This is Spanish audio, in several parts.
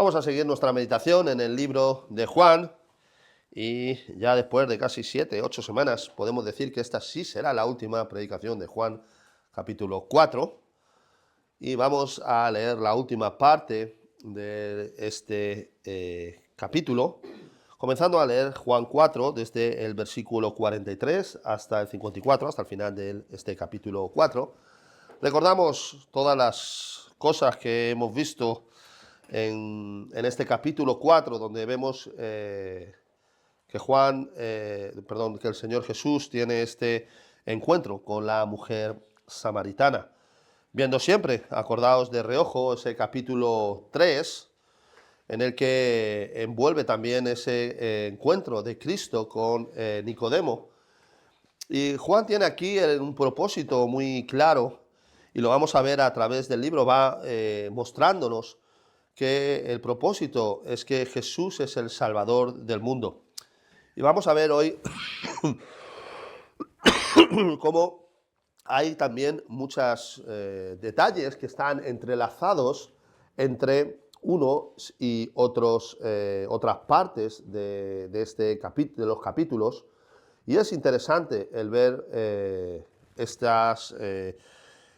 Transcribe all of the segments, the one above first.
Vamos a seguir nuestra meditación en el libro de Juan y ya después de casi 7, 8 semanas podemos decir que esta sí será la última predicación de Juan capítulo 4 y vamos a leer la última parte de este capítulo, comenzando a leer Juan 4 desde el versículo 43 hasta el 54, hasta el final de este capítulo 4. Recordamos todas las cosas que hemos visto en este capítulo 4, donde vemos que que el Señor Jesús tiene este encuentro con la mujer samaritana. Viendo siempre, acordaos de reojo, ese capítulo 3, en el que envuelve también ese encuentro de Cristo con Nicodemo. Y Juan tiene aquí un propósito muy claro, y lo vamos a ver a través del libro, va mostrándonos que el propósito es que Jesús es el Salvador del mundo. Y vamos a ver hoy cómo hay también muchos detalles que están entrelazados entre unos y otras partes de los capítulos. Y es interesante el ver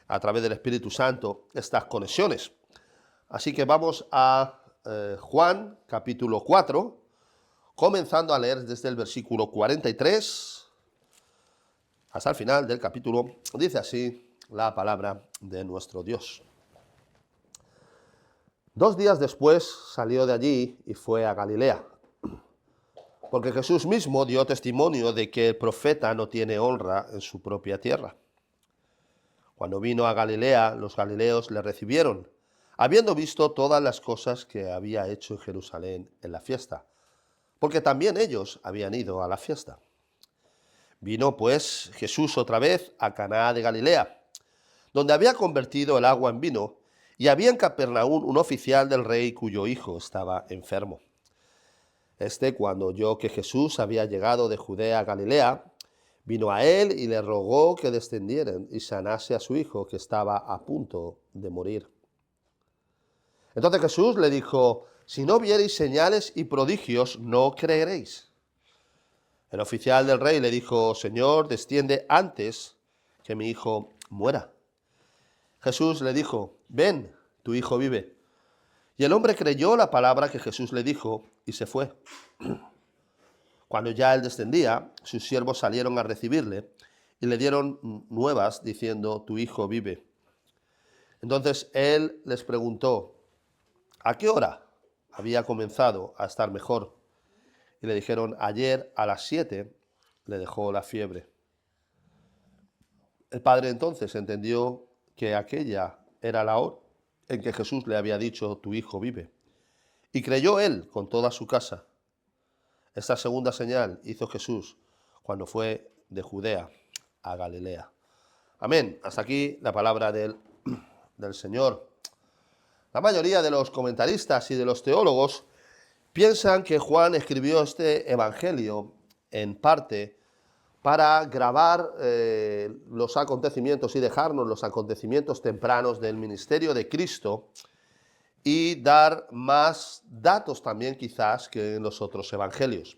a través del Espíritu Santo, estas conexiones. Así que vamos a Juan, capítulo 4, comenzando a leer desde el versículo 43 hasta el final del capítulo. Dice así la palabra de nuestro Dios. 2 días después salió de allí y fue a Galilea, porque Jesús mismo dio testimonio de que el profeta no tiene honra en su propia tierra. Cuando vino a Galilea, los galileos le recibieron, habiendo visto todas las cosas que había hecho en Jerusalén en la fiesta, porque también ellos habían ido a la fiesta. Vino pues Jesús otra vez a Caná de Galilea, donde había convertido el agua en vino, y había en Capernaum un oficial del rey cuyo hijo estaba enfermo. Cuando oyó que Jesús había llegado de Judea a Galilea, vino a él y le rogó que descendieran y sanase a su hijo, que estaba a punto de morir. Entonces Jesús le dijo: si no viereis señales y prodigios, no creeréis. El oficial del rey le dijo: Señor, desciende antes que mi hijo muera. Jesús le dijo: ven, tu hijo vive. Y el hombre creyó la palabra que Jesús le dijo y se fue. Cuando ya él descendía, sus siervos salieron a recibirle y le dieron nuevas diciendo: tu hijo vive. Entonces él les preguntó: ¿a qué hora había comenzado a estar mejor? Y le dijeron: ayer a las 7 le dejó la fiebre. El padre entonces entendió que aquella era la hora en que Jesús le había dicho: tu hijo vive. Y creyó él con toda su casa. Esta segunda señal hizo Jesús cuando fue de Judea a Galilea. Amén. Hasta aquí la palabra del Señor. La mayoría de los comentaristas y de los teólogos piensan que Juan escribió este evangelio en parte para grabar los acontecimientos y dejarnos los acontecimientos tempranos del ministerio de Cristo y dar más datos también quizás que en los otros evangelios.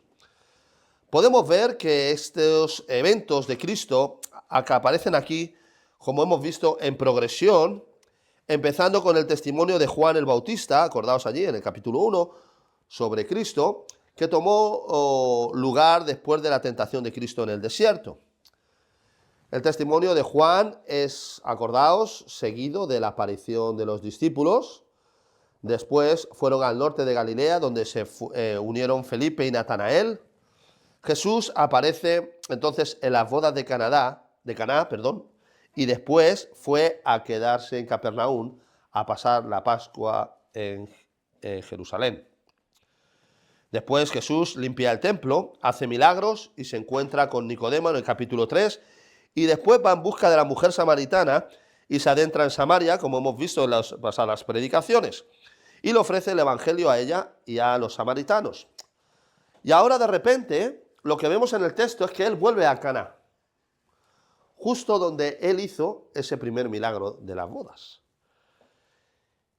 Podemos ver que estos eventos de Cristo que aparecen aquí, como hemos visto, en progresión, empezando con el testimonio de Juan el Bautista, acordaos allí en el capítulo 1, sobre Cristo, que tomó lugar después de la tentación de Cristo en el desierto. El testimonio de Juan es, acordaos, seguido de la aparición de los discípulos. Después fueron al norte de Galilea, donde se unieron Felipe y Natanael. Jesús aparece entonces en las bodas de Caná, y después fue a quedarse en Capernaum a pasar la Pascua en Jerusalén. Después Jesús limpia el templo, hace milagros y se encuentra con Nicodemo en el capítulo 3, y después va en busca de la mujer samaritana y se adentra en Samaria, como hemos visto en las pasadas predicaciones, y le ofrece el evangelio a ella y a los samaritanos. Y ahora de repente lo que vemos en el texto es que él vuelve a Caná, justo donde él hizo ese primer milagro de las bodas.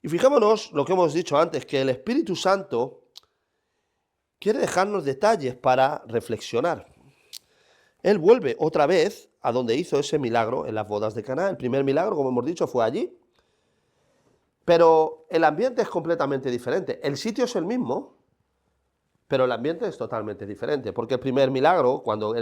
Y fijémonos lo que hemos dicho antes, que el Espíritu Santo quiere dejarnos detalles para reflexionar. Él vuelve otra vez a donde hizo ese milagro en las bodas de Caná. El primer milagro, como hemos dicho, fue allí. Pero el ambiente es completamente diferente. El sitio es el mismo, pero el ambiente es totalmente diferente. Porque el primer milagro, cuando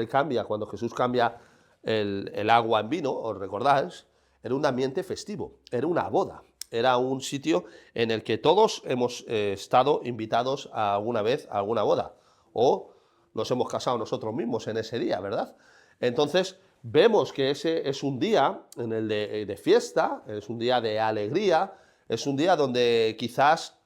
Jesús cambia el agua en vino, os recordáis, era un ambiente festivo, era una boda. Era un sitio en el que todos hemos estado invitados alguna vez a alguna boda. O nos hemos casado nosotros mismos en ese día, ¿verdad? Entonces, vemos que ese es un día en el de fiesta, es un día de alegría, es un día donde quizás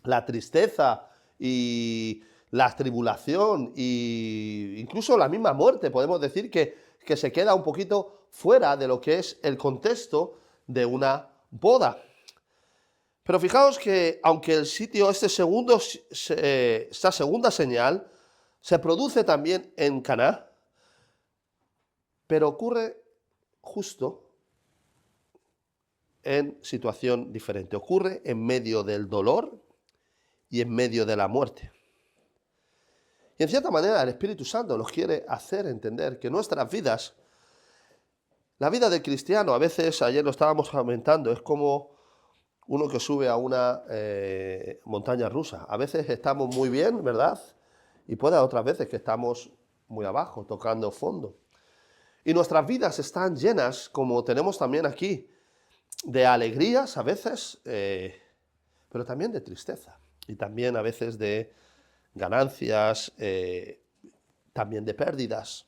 la tristeza y la tribulación e incluso la misma muerte, podemos decir que se queda un poquito fuera de lo que es el contexto de una boda. Pero fijaos que aunque el sitio, esta segunda señal, se produce también en Caná, pero ocurre justo en situación diferente. Ocurre en medio del dolor y en medio de la muerte. Y en cierta manera el Espíritu Santo nos quiere hacer entender que nuestras vidas, la vida del cristiano, a veces, ayer lo estábamos comentando, es como uno que sube a una montaña rusa. A veces estamos muy bien, ¿verdad? Y puede haber otras veces que estamos muy abajo, tocando fondo. Y nuestras vidas están llenas, como tenemos también aquí, de alegrías a veces, pero también de tristeza. Y también a veces de ganancias, también de pérdidas.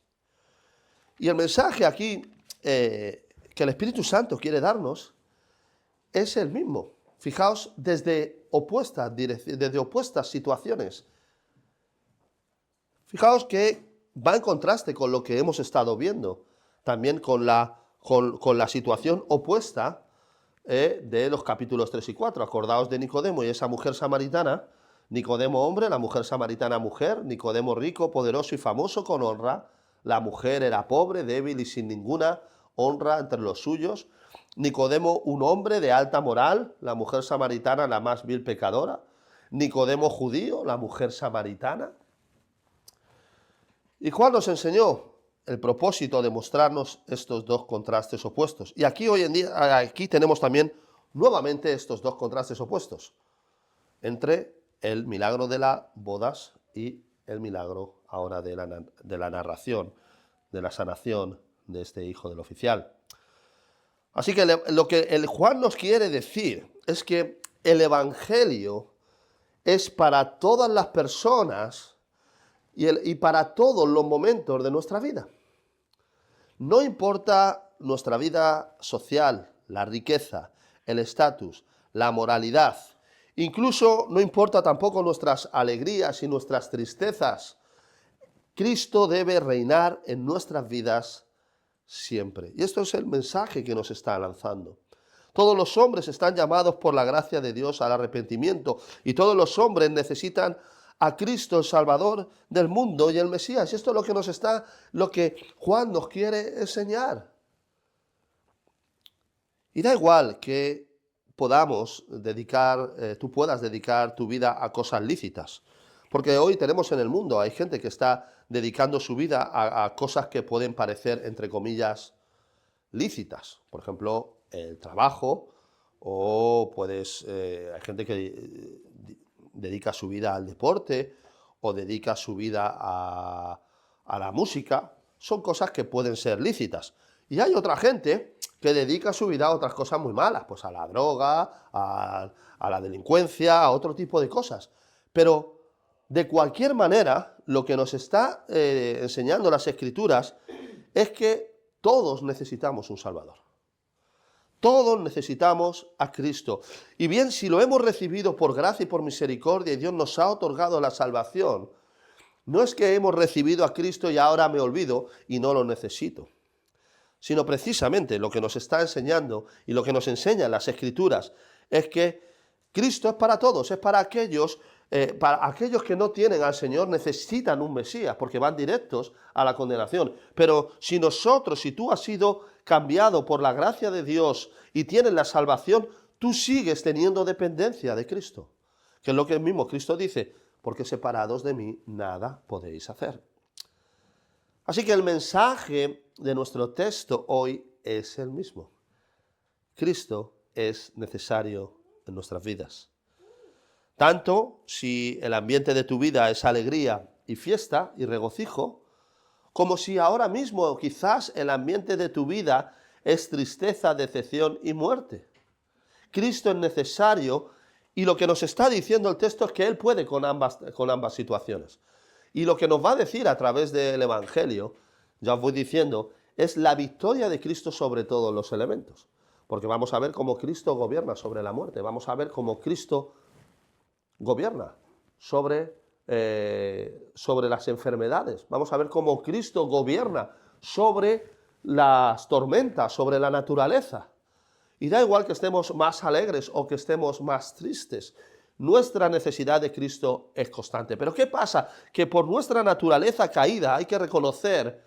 Y el mensaje aquí que el Espíritu Santo quiere darnos es el mismo. Fijaos, desde opuestas situaciones. Fijaos que va en contraste con lo que hemos estado viendo, también con la situación opuesta de los capítulos 3 y 4. Acordaos de Nicodemo y esa mujer samaritana. Nicodemo hombre, la mujer samaritana mujer, Nicodemo rico, poderoso y famoso con honra. La mujer era pobre, débil y sin ninguna honra entre los suyos. Nicodemo un hombre de alta moral, la mujer samaritana la más vil pecadora. Nicodemo judío, la mujer samaritana. ¿Y Juan nos enseñó el propósito de mostrarnos estos dos contrastes opuestos? Y aquí hoy en día, aquí tenemos también nuevamente estos dos contrastes opuestos entre el milagro de las bodas y el milagro ahora de la narración, de la sanación de este hijo del oficial. Así que lo que el Juan nos quiere decir es que el Evangelio es para todas las personas y para todos los momentos de nuestra vida. No importa nuestra vida social, la riqueza, el estatus, la moralidad, incluso no importa tampoco nuestras alegrías y nuestras tristezas. Cristo debe reinar en nuestras vidas siempre. Y esto es el mensaje que nos está lanzando. Todos los hombres están llamados por la gracia de Dios al arrepentimiento y todos los hombres necesitan a Cristo, el Salvador del mundo y el Mesías. Y esto es lo que Juan nos quiere enseñar. Y da igual que tú puedas dedicar tu vida a cosas lícitas. Porque hoy tenemos en el mundo, hay gente que está dedicando su vida a cosas que pueden parecer, entre comillas, lícitas. Por ejemplo, el trabajo, o hay gente que dedica su vida al deporte, o dedica su vida a la música. Son cosas que pueden ser lícitas. Y hay otra gente que dedica su vida a otras cosas muy malas, pues a la droga, a la delincuencia, a otro tipo de cosas. Pero de cualquier manera, lo que nos está enseñando las Escrituras es que todos necesitamos un Salvador. Todos necesitamos a Cristo. Y bien, si lo hemos recibido por gracia y por misericordia y Dios nos ha otorgado la salvación, no es que hemos recibido a Cristo y ahora me olvido y no lo necesito, sino precisamente lo que nos está enseñando y lo que nos enseñan las Escrituras es que Cristo es para todos, es para aquellos que no tienen al Señor, necesitan un Mesías, porque van directos a la condenación. Pero si tú has sido cambiado por la gracia de Dios y tienes la salvación, tú sigues teniendo dependencia de Cristo, que es lo que el mismo Cristo dice, porque separados de mí nada podéis hacer. Así que el mensaje de nuestro texto hoy es el mismo. Cristo es necesario en nuestras vidas. Tanto si el ambiente de tu vida es alegría y fiesta y regocijo, como si ahora mismo quizás el ambiente de tu vida es tristeza, decepción y muerte. Cristo es necesario y lo que nos está diciendo el texto es que Él puede con ambas situaciones. Y lo que nos va a decir a través del Evangelio, ya os voy diciendo, es la victoria de Cristo sobre todos los elementos. Porque vamos a ver cómo Cristo gobierna sobre la muerte, vamos a ver cómo Cristo gobierna sobre las enfermedades, vamos a ver cómo Cristo gobierna sobre las tormentas, sobre la naturaleza. Y da igual que estemos más alegres o que estemos más tristes, nuestra necesidad de Cristo es constante. Pero ¿qué pasa? Que por nuestra naturaleza caída hay que reconocer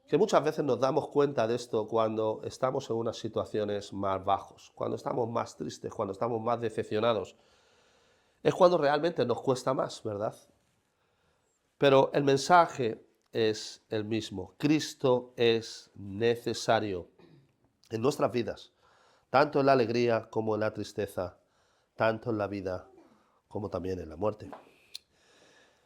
que muchas veces nos damos cuenta de esto cuando estamos en unas situaciones más bajos, cuando estamos más tristes, cuando estamos más decepcionados. Es cuando realmente nos cuesta más, ¿verdad? Pero el mensaje es el mismo. Cristo es necesario en nuestras vidas, tanto en la alegría como en la tristeza, tanto en la vida como también en la muerte.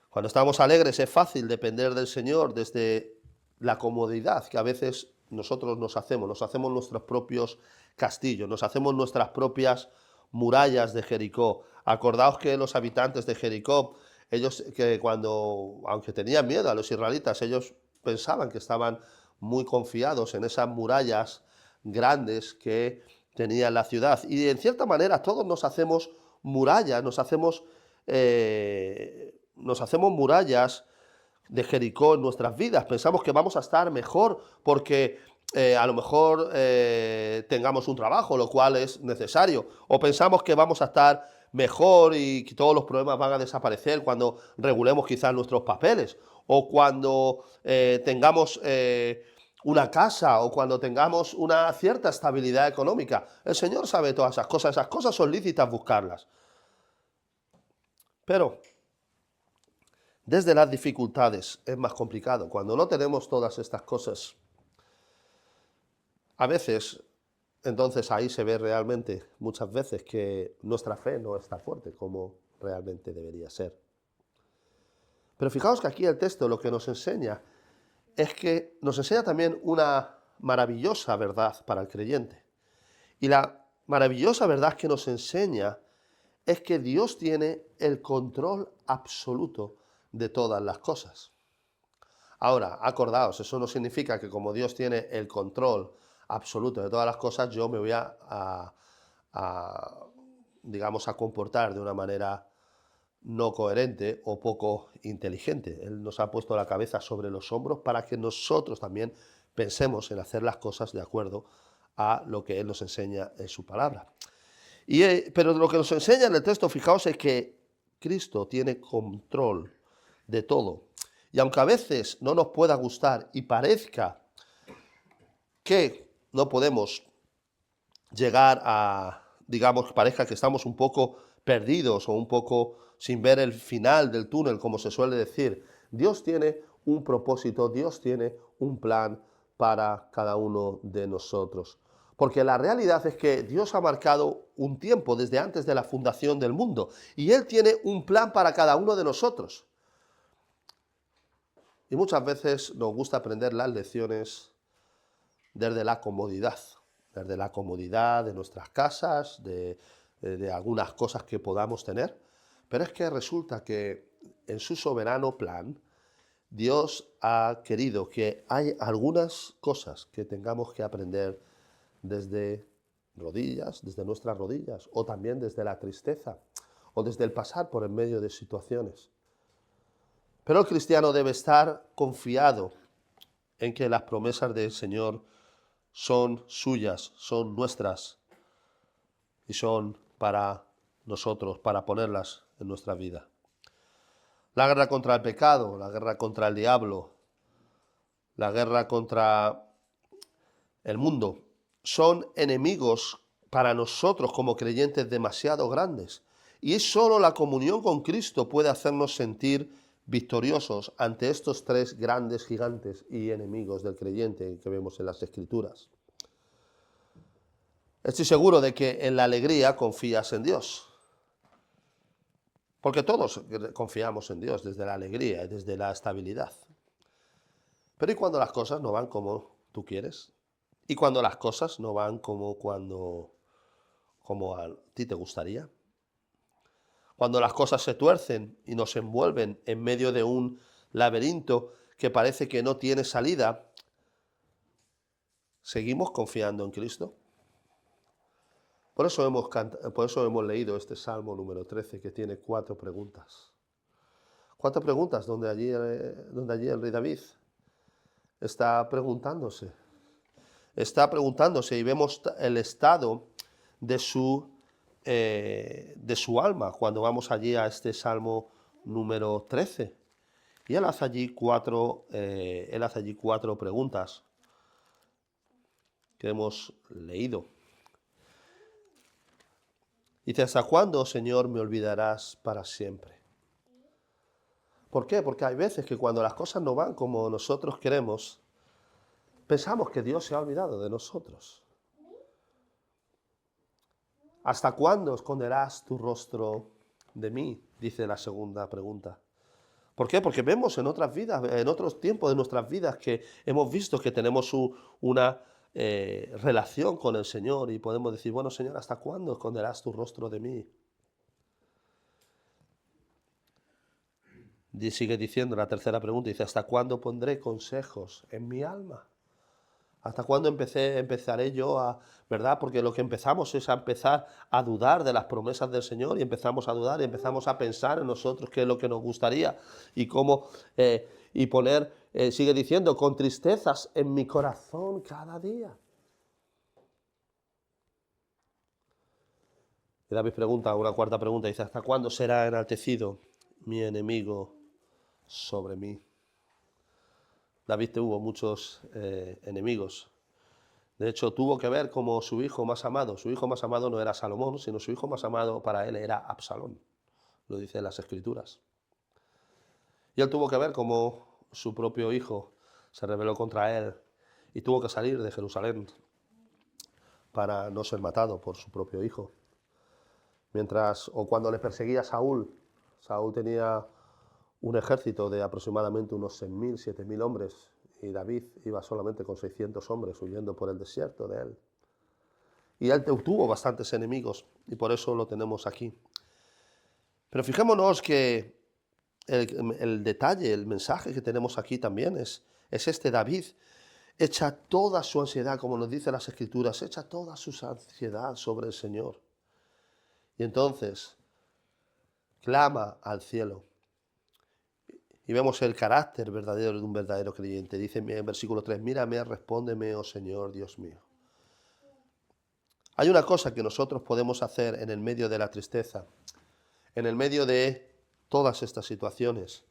Cuando estamos alegres es fácil depender del Señor desde la comodidad que a veces nosotros nos hacemos nuestros propios castillos, nos hacemos nuestras propias murallas de Jericó. Acordaos que los habitantes de Jericó, ellos que aunque tenían miedo a los israelitas, ellos pensaban que estaban muy confiados en esas murallas grandes que tenía la ciudad. Y en cierta manera todos nos hacemos murallas, nos hacemos murallas de Jericó en nuestras vidas. Pensamos que vamos a estar mejor porque a lo mejor tengamos un trabajo, lo cual es necesario. O pensamos que vamos a estar mejor y que todos los problemas van a desaparecer cuando regulemos quizás nuestros papeles. O cuando tengamos una casa o cuando tengamos una cierta estabilidad económica. El Señor sabe todas esas cosas son lícitas buscarlas. Pero desde las dificultades es más complicado. Cuando no tenemos todas estas cosas, a veces, entonces ahí se ve realmente, muchas veces, que nuestra fe no está fuerte como realmente debería ser. Pero fijaos que aquí el texto lo que nos enseña es que nos enseña también una maravillosa verdad para el creyente. Y la maravillosa verdad que nos enseña es que Dios tiene el control absoluto de todas las cosas. Ahora, acordaos, eso no significa que como Dios tiene el control absoluto de todas las cosas, yo me voy digamos, a comportar de una manera no coherente o poco inteligente. Él nos ha puesto la cabeza sobre los hombros para que nosotros también pensemos en hacer las cosas de acuerdo a lo que Él nos enseña en su palabra. Pero lo que nos enseña en el texto, fijaos, es que Cristo tiene control de todo. Y aunque a veces no nos pueda gustar y parezca que no podemos llegar a, digamos, parezca que estamos un poco perdidos o un poco sin ver el final del túnel, como se suele decir, Dios tiene un propósito, Dios tiene un plan para cada uno de nosotros. Porque la realidad es que Dios ha marcado un tiempo desde antes de la fundación del mundo y Él tiene un plan para cada uno de nosotros. Y muchas veces nos gusta aprender las lecciones desde la comodidad de nuestras casas, de algunas cosas que podamos tener. Pero es que resulta que en su soberano plan, Dios ha querido que hay algunas cosas que tengamos que aprender desde nuestras rodillas, o también desde la tristeza, o desde el pasar por en medio de situaciones. Pero el cristiano debe estar confiado en que las promesas del Señor son suyas, son nuestras y son para nosotros, para ponerlas en nuestra vida. La guerra contra el pecado, la guerra contra el diablo, la guerra contra el mundo, son enemigos para nosotros como creyentes demasiado grandes. Y solo la comunión con Cristo puede hacernos sentir victoriosos ante estos tres grandes gigantes y enemigos del creyente que vemos en las Escrituras. Estoy seguro de que en la alegría confías en Dios, porque todos confiamos en Dios desde la alegría y desde la estabilidad. Pero ¿y cuando las cosas no van como tú quieres? ¿Y cuando las cosas no van como a ti te gustaría? Cuando las cosas se tuercen y nos envuelven en medio de un laberinto que parece que no tiene salida, ¿seguimos confiando en Cristo? Por eso hemos leído este Salmo número 13, que tiene 4 preguntas. 4 preguntas donde allí el rey David está preguntándose y vemos el estado de su alma cuando vamos allí a este Salmo número 13. Y él hace allí cuatro preguntas que hemos leído. Dice, ¿hasta cuándo, Señor, me olvidarás para siempre? ¿Por qué? Porque hay veces que cuando las cosas no van como nosotros queremos, pensamos que Dios se ha olvidado de nosotros. ¿Hasta cuándo esconderás tu rostro de mí? Dice la segunda pregunta. ¿Por qué? Porque vemos en otras vidas, en otros tiempos de nuestras vidas, que hemos visto que tenemos una relación con el Señor y podemos decir, bueno, Señor, ¿hasta cuándo esconderás tu rostro de mí? Y sigue diciendo la tercera pregunta, dice, ¿hasta cuándo pondré consejos en mi alma? ¿Hasta cuándo empezaré yo verdad? Porque lo que empezamos es a empezar a dudar de las promesas del Señor y empezamos a dudar y empezamos a pensar en nosotros qué es lo que nos gustaría y cómo, y poner, sigue diciendo, con tristezas en mi corazón cada día. Y David pregunta, una cuarta pregunta, dice, ¿hasta cuándo será enaltecido mi enemigo sobre mí? David tuvo muchos enemigos. De hecho, tuvo que ver como su hijo más amado no era Salomón, sino su hijo más amado para él era Absalón, lo dicen las Escrituras. Y él tuvo que ver como su propio hijo se rebeló contra él y tuvo que salir de Jerusalén para no ser matado por su propio hijo. Cuando le perseguía Saúl tenía un ejército de aproximadamente unos 6.000, 7.000 hombres, y David iba solamente con 600 hombres huyendo por el desierto de él. Y él tuvo bastantes enemigos, y por eso lo tenemos aquí. Pero fijémonos que el detalle, el mensaje que tenemos aquí también es este: David echa toda su ansiedad, como nos dicen las Escrituras, echa toda su ansiedad sobre el Señor. Y entonces clama al cielo. Y vemos el carácter verdadero de un verdadero creyente. Dice en versículo 3, mírame, respóndeme, oh Señor, Dios mío. Hay una cosa que nosotros podemos hacer en el medio de la tristeza, en el medio de todas estas situaciones.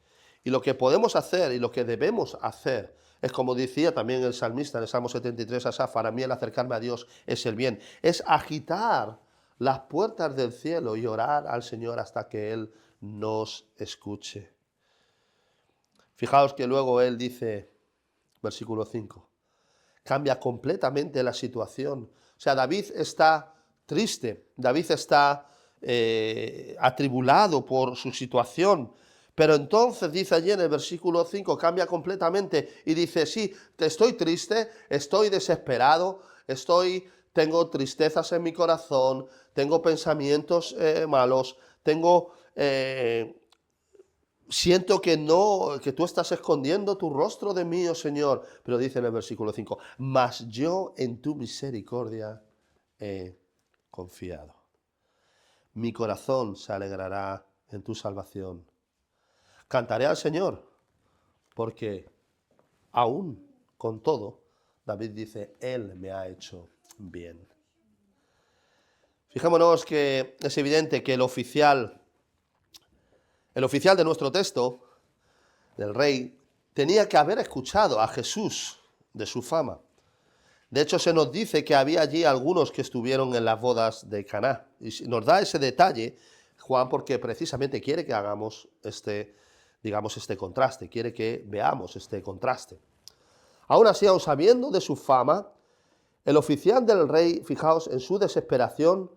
Y lo que podemos hacer y lo que debemos hacer es, como decía también el salmista en el Salmo 73, Asaf, para mí el acercarme a Dios es el bien. Es agitar las puertas del cielo y orar al Señor hasta que Él nos escuche. Fijaos que luego él dice, versículo 5, cambia completamente la situación. O sea, David está triste, David está atribulado por su situación, pero entonces dice allí en el versículo 5, cambia completamente y dice, sí, estoy triste, estoy desesperado, tengo tristezas en mi corazón, tengo pensamientos malos, siento que tú estás escondiendo tu rostro de mí, oh Señor. Pero dice en el versículo 5, mas yo en tu misericordia he confiado. Mi corazón se alegrará en tu salvación. Cantaré al Señor, porque aún con todo, David dice, Él me ha hecho bien. Fijémonos que es evidente que el oficial de nuestro texto, del rey, tenía que haber escuchado a Jesús de su fama. De hecho, se nos dice que había allí algunos que estuvieron en las bodas de Caná. Y nos da ese detalle Juan porque precisamente quiere que hagamos digamos, este contraste, quiere que veamos este contraste. Aún así, aun sabiendo de su fama, el oficial del rey, fijaos, en su desesperación,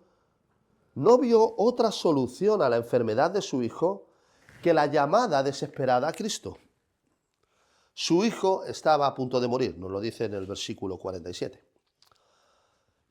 no vio otra solución a la enfermedad de su hijo que la llamada desesperada a Cristo. Su hijo estaba a punto de morir, nos lo dice en el versículo 47.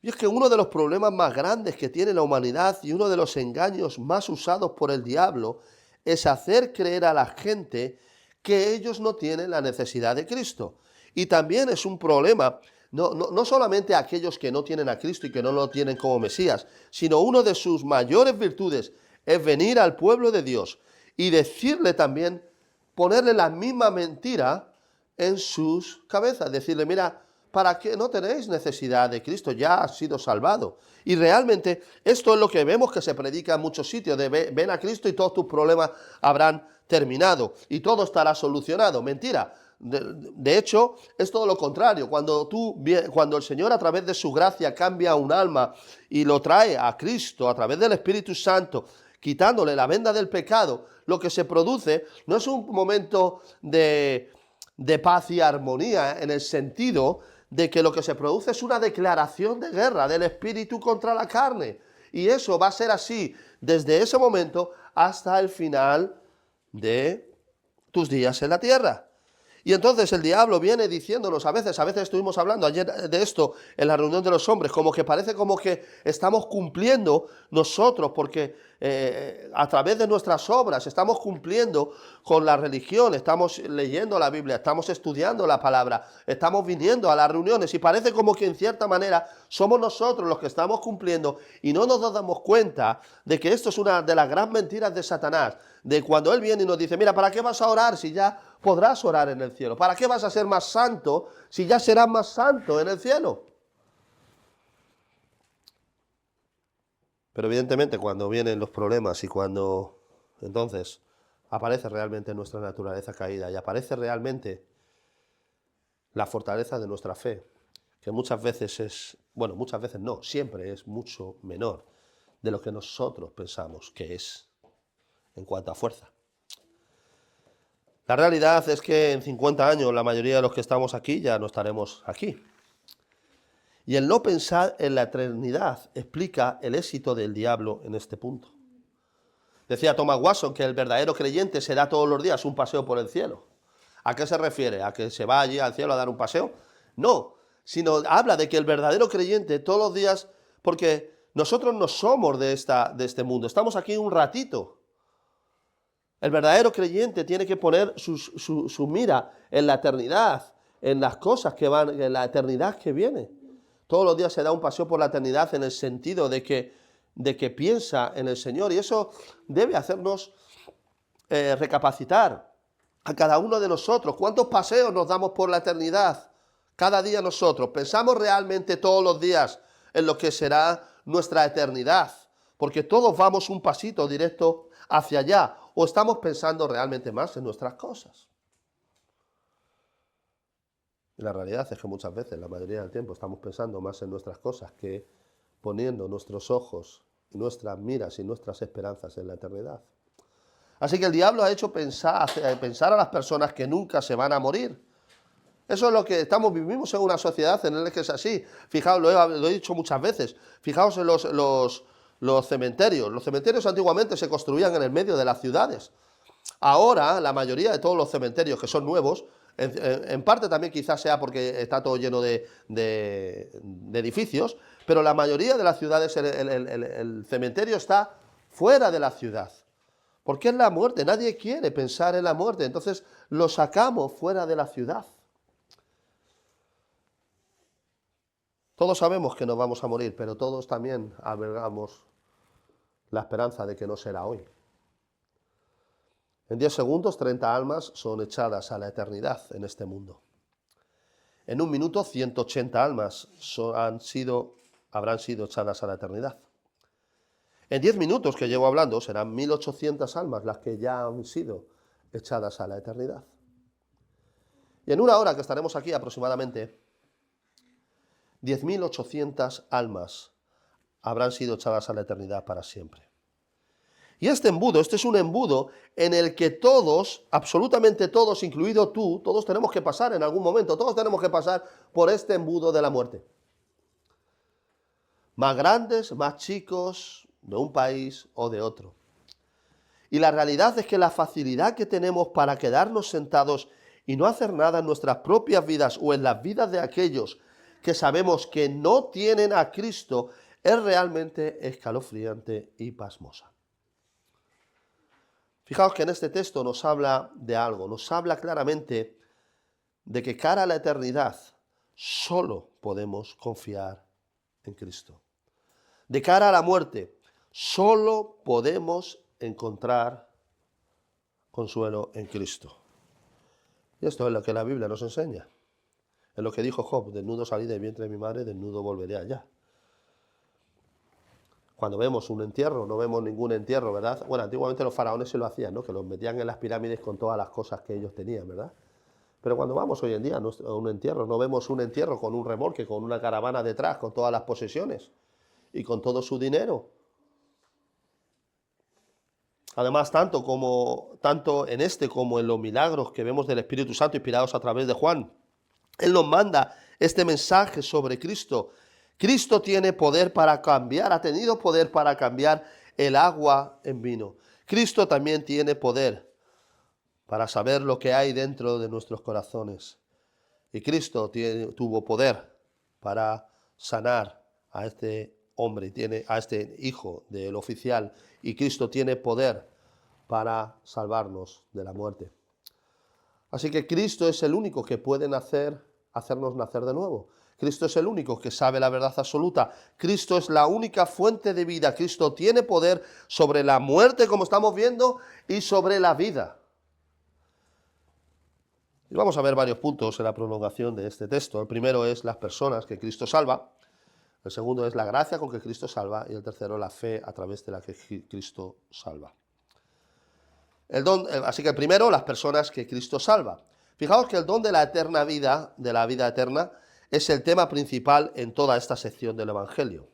Y es que uno de los problemas más grandes que tiene la humanidad y uno de los engaños más usados por el diablo es hacer creer a la gente que ellos no tienen la necesidad de Cristo. Y también es un problema, no solamente a aquellos que no tienen a Cristo y que no lo tienen como Mesías, sino una de sus mayores virtudes es venir al pueblo de Dios y decirle también, ponerle la misma mentira en sus cabezas, decirle, mira, ¿para qué no tenéis necesidad de Cristo? Ya has sido salvado. Y realmente esto es lo que vemos que se predica en muchos sitios, de ven a Cristo y todos tus problemas habrán terminado y todo estará solucionado. Mentira. De hecho, es todo lo contrario. Cuando el Señor a través de su gracia cambia un alma y lo trae a Cristo a través del Espíritu Santo, quitándole la venda del pecado, lo que se produce no es un momento de paz y armonía en el sentido de que lo que se produce es una declaración de guerra del espíritu contra la carne. Y eso va a ser así desde ese momento hasta el final de tus días en la tierra. Y entonces el diablo viene diciéndonos a veces estuvimos hablando ayer de esto en la reunión de los hombres, como que parece como que estamos cumpliendo nosotros, porque a través de nuestras obras estamos cumpliendo con la religión, estamos leyendo la Biblia, estamos estudiando la palabra, estamos viniendo a las reuniones y parece como que en cierta manera somos nosotros los que estamos cumpliendo y no nos damos cuenta de que esto es una de las grandes mentiras de Satanás, de cuando él viene y nos dice, mira, ¿para qué vas a orar si ya podrás orar en el cielo? ¿Para qué vas a ser más santo si ya serás más santo en el cielo? Pero evidentemente cuando vienen los problemas y cuando entonces aparece realmente nuestra naturaleza caída y aparece realmente la fortaleza de nuestra fe, que muchas veces muchas veces no, siempre es mucho menor de lo que nosotros pensamos que es en cuanto a fuerza. La realidad es que en 50 años la mayoría de los que estamos aquí ya no estaremos aquí. Y el no pensar en la eternidad explica el éxito del diablo en este punto. Decía Thomas Watson que el verdadero creyente se da todos los días un paseo por el cielo. ¿A qué se refiere? ¿A que se va allí al cielo a dar un paseo? No, sino habla de que el verdadero creyente todos los días, porque nosotros no somos de este mundo, estamos aquí un ratito. El verdadero creyente tiene que poner su mira en la eternidad, en las cosas que van, en la eternidad que viene. Todos los días se da un paseo por la eternidad en el sentido de que piensa en el Señor. Y eso debe hacernos recapacitar a cada uno de nosotros. ¿Cuántos paseos nos damos por la eternidad? Cada día nosotros. ¿Pensamos realmente todos los días en lo que será nuestra eternidad? Porque todos vamos un pasito directo hacia allá. ¿O estamos pensando realmente más en nuestras cosas? Y la realidad es que muchas veces, la mayoría del tiempo, estamos pensando más en nuestras cosas que poniendo nuestros ojos y nuestras miras y nuestras esperanzas en la eternidad. Así que el diablo ha hecho pensar a las personas que nunca se van a morir. Eso es lo que vivimos en una sociedad en la que es así. Fijaos, lo he dicho muchas veces, fijaos en los cementerios. Los cementerios antiguamente se construían en el medio de las ciudades. Ahora, la mayoría de todos los cementerios que son nuevos, en parte también quizás sea porque está todo lleno de edificios, pero la mayoría de las ciudades, el cementerio está fuera de la ciudad. Porque es la muerte, nadie quiere pensar en la muerte, entonces lo sacamos fuera de la ciudad. Todos sabemos que nos vamos a morir, pero todos también albergamos la esperanza de que no será hoy. En 10 segundos, 30 almas son echadas a la eternidad en este mundo. En un minuto, 180 almas habrán sido echadas a la eternidad. En 10 minutos que llevo hablando, serán 1800 almas las que ya han sido echadas a la eternidad. Y en una hora que estaremos aquí aproximadamente, 10.800 almas habrán sido echadas a la eternidad para siempre. Y este es un embudo en el que todos, absolutamente todos, incluido tú, todos tenemos que pasar en algún momento, todos tenemos que pasar por este embudo de la muerte. Más grandes, más chicos, de un país o de otro. Y la realidad es que la facilidad que tenemos para quedarnos sentados y no hacer nada en nuestras propias vidas o en las vidas de aquellos que sabemos que no tienen a Cristo es realmente escalofriante y pasmosa. Fijaos que en este texto nos habla de algo, nos habla claramente de que cara a la eternidad solo podemos confiar en Cristo. De cara a la muerte solo podemos encontrar consuelo en Cristo. Y esto es lo que la Biblia nos enseña. Es lo que dijo Job: desnudo salí del vientre de mi madre, desnudo volveré allá. Cuando vemos un entierro, no vemos ningún entierro, ¿verdad? Bueno, antiguamente los faraones se lo hacían, ¿no? Que los metían en las pirámides con todas las cosas que ellos tenían, ¿verdad? Pero cuando vamos hoy en día a un entierro, no vemos un entierro con un remolque, con una caravana detrás, con todas las posesiones y con todo su dinero. Además, tanto en este como en los milagros que vemos del Espíritu Santo inspirados a través de Juan, Él nos manda este mensaje sobre Cristo. Cristo tiene poder para cambiar, ha tenido poder para cambiar el agua en vino. Cristo también tiene poder para saber lo que hay dentro de nuestros corazones. Y Cristo tuvo poder para sanar a este hombre, a este hijo del oficial. Y Cristo tiene poder para salvarnos de la muerte. Así que Cristo es el único que puede hacernos nacer de nuevo. Cristo es el único que sabe la verdad absoluta. Cristo es la única fuente de vida. Cristo tiene poder sobre la muerte, como estamos viendo, y sobre la vida. Y vamos a ver varios puntos en la prolongación de este texto. El primero es las personas que Cristo salva. El segundo es la gracia con que Cristo salva. Y el tercero, la fe a través de la que Cristo salva. Así que el primero, las personas que Cristo salva. Fijaos que el don de la eterna vida, de la vida eterna, es el tema principal en toda esta sección del Evangelio.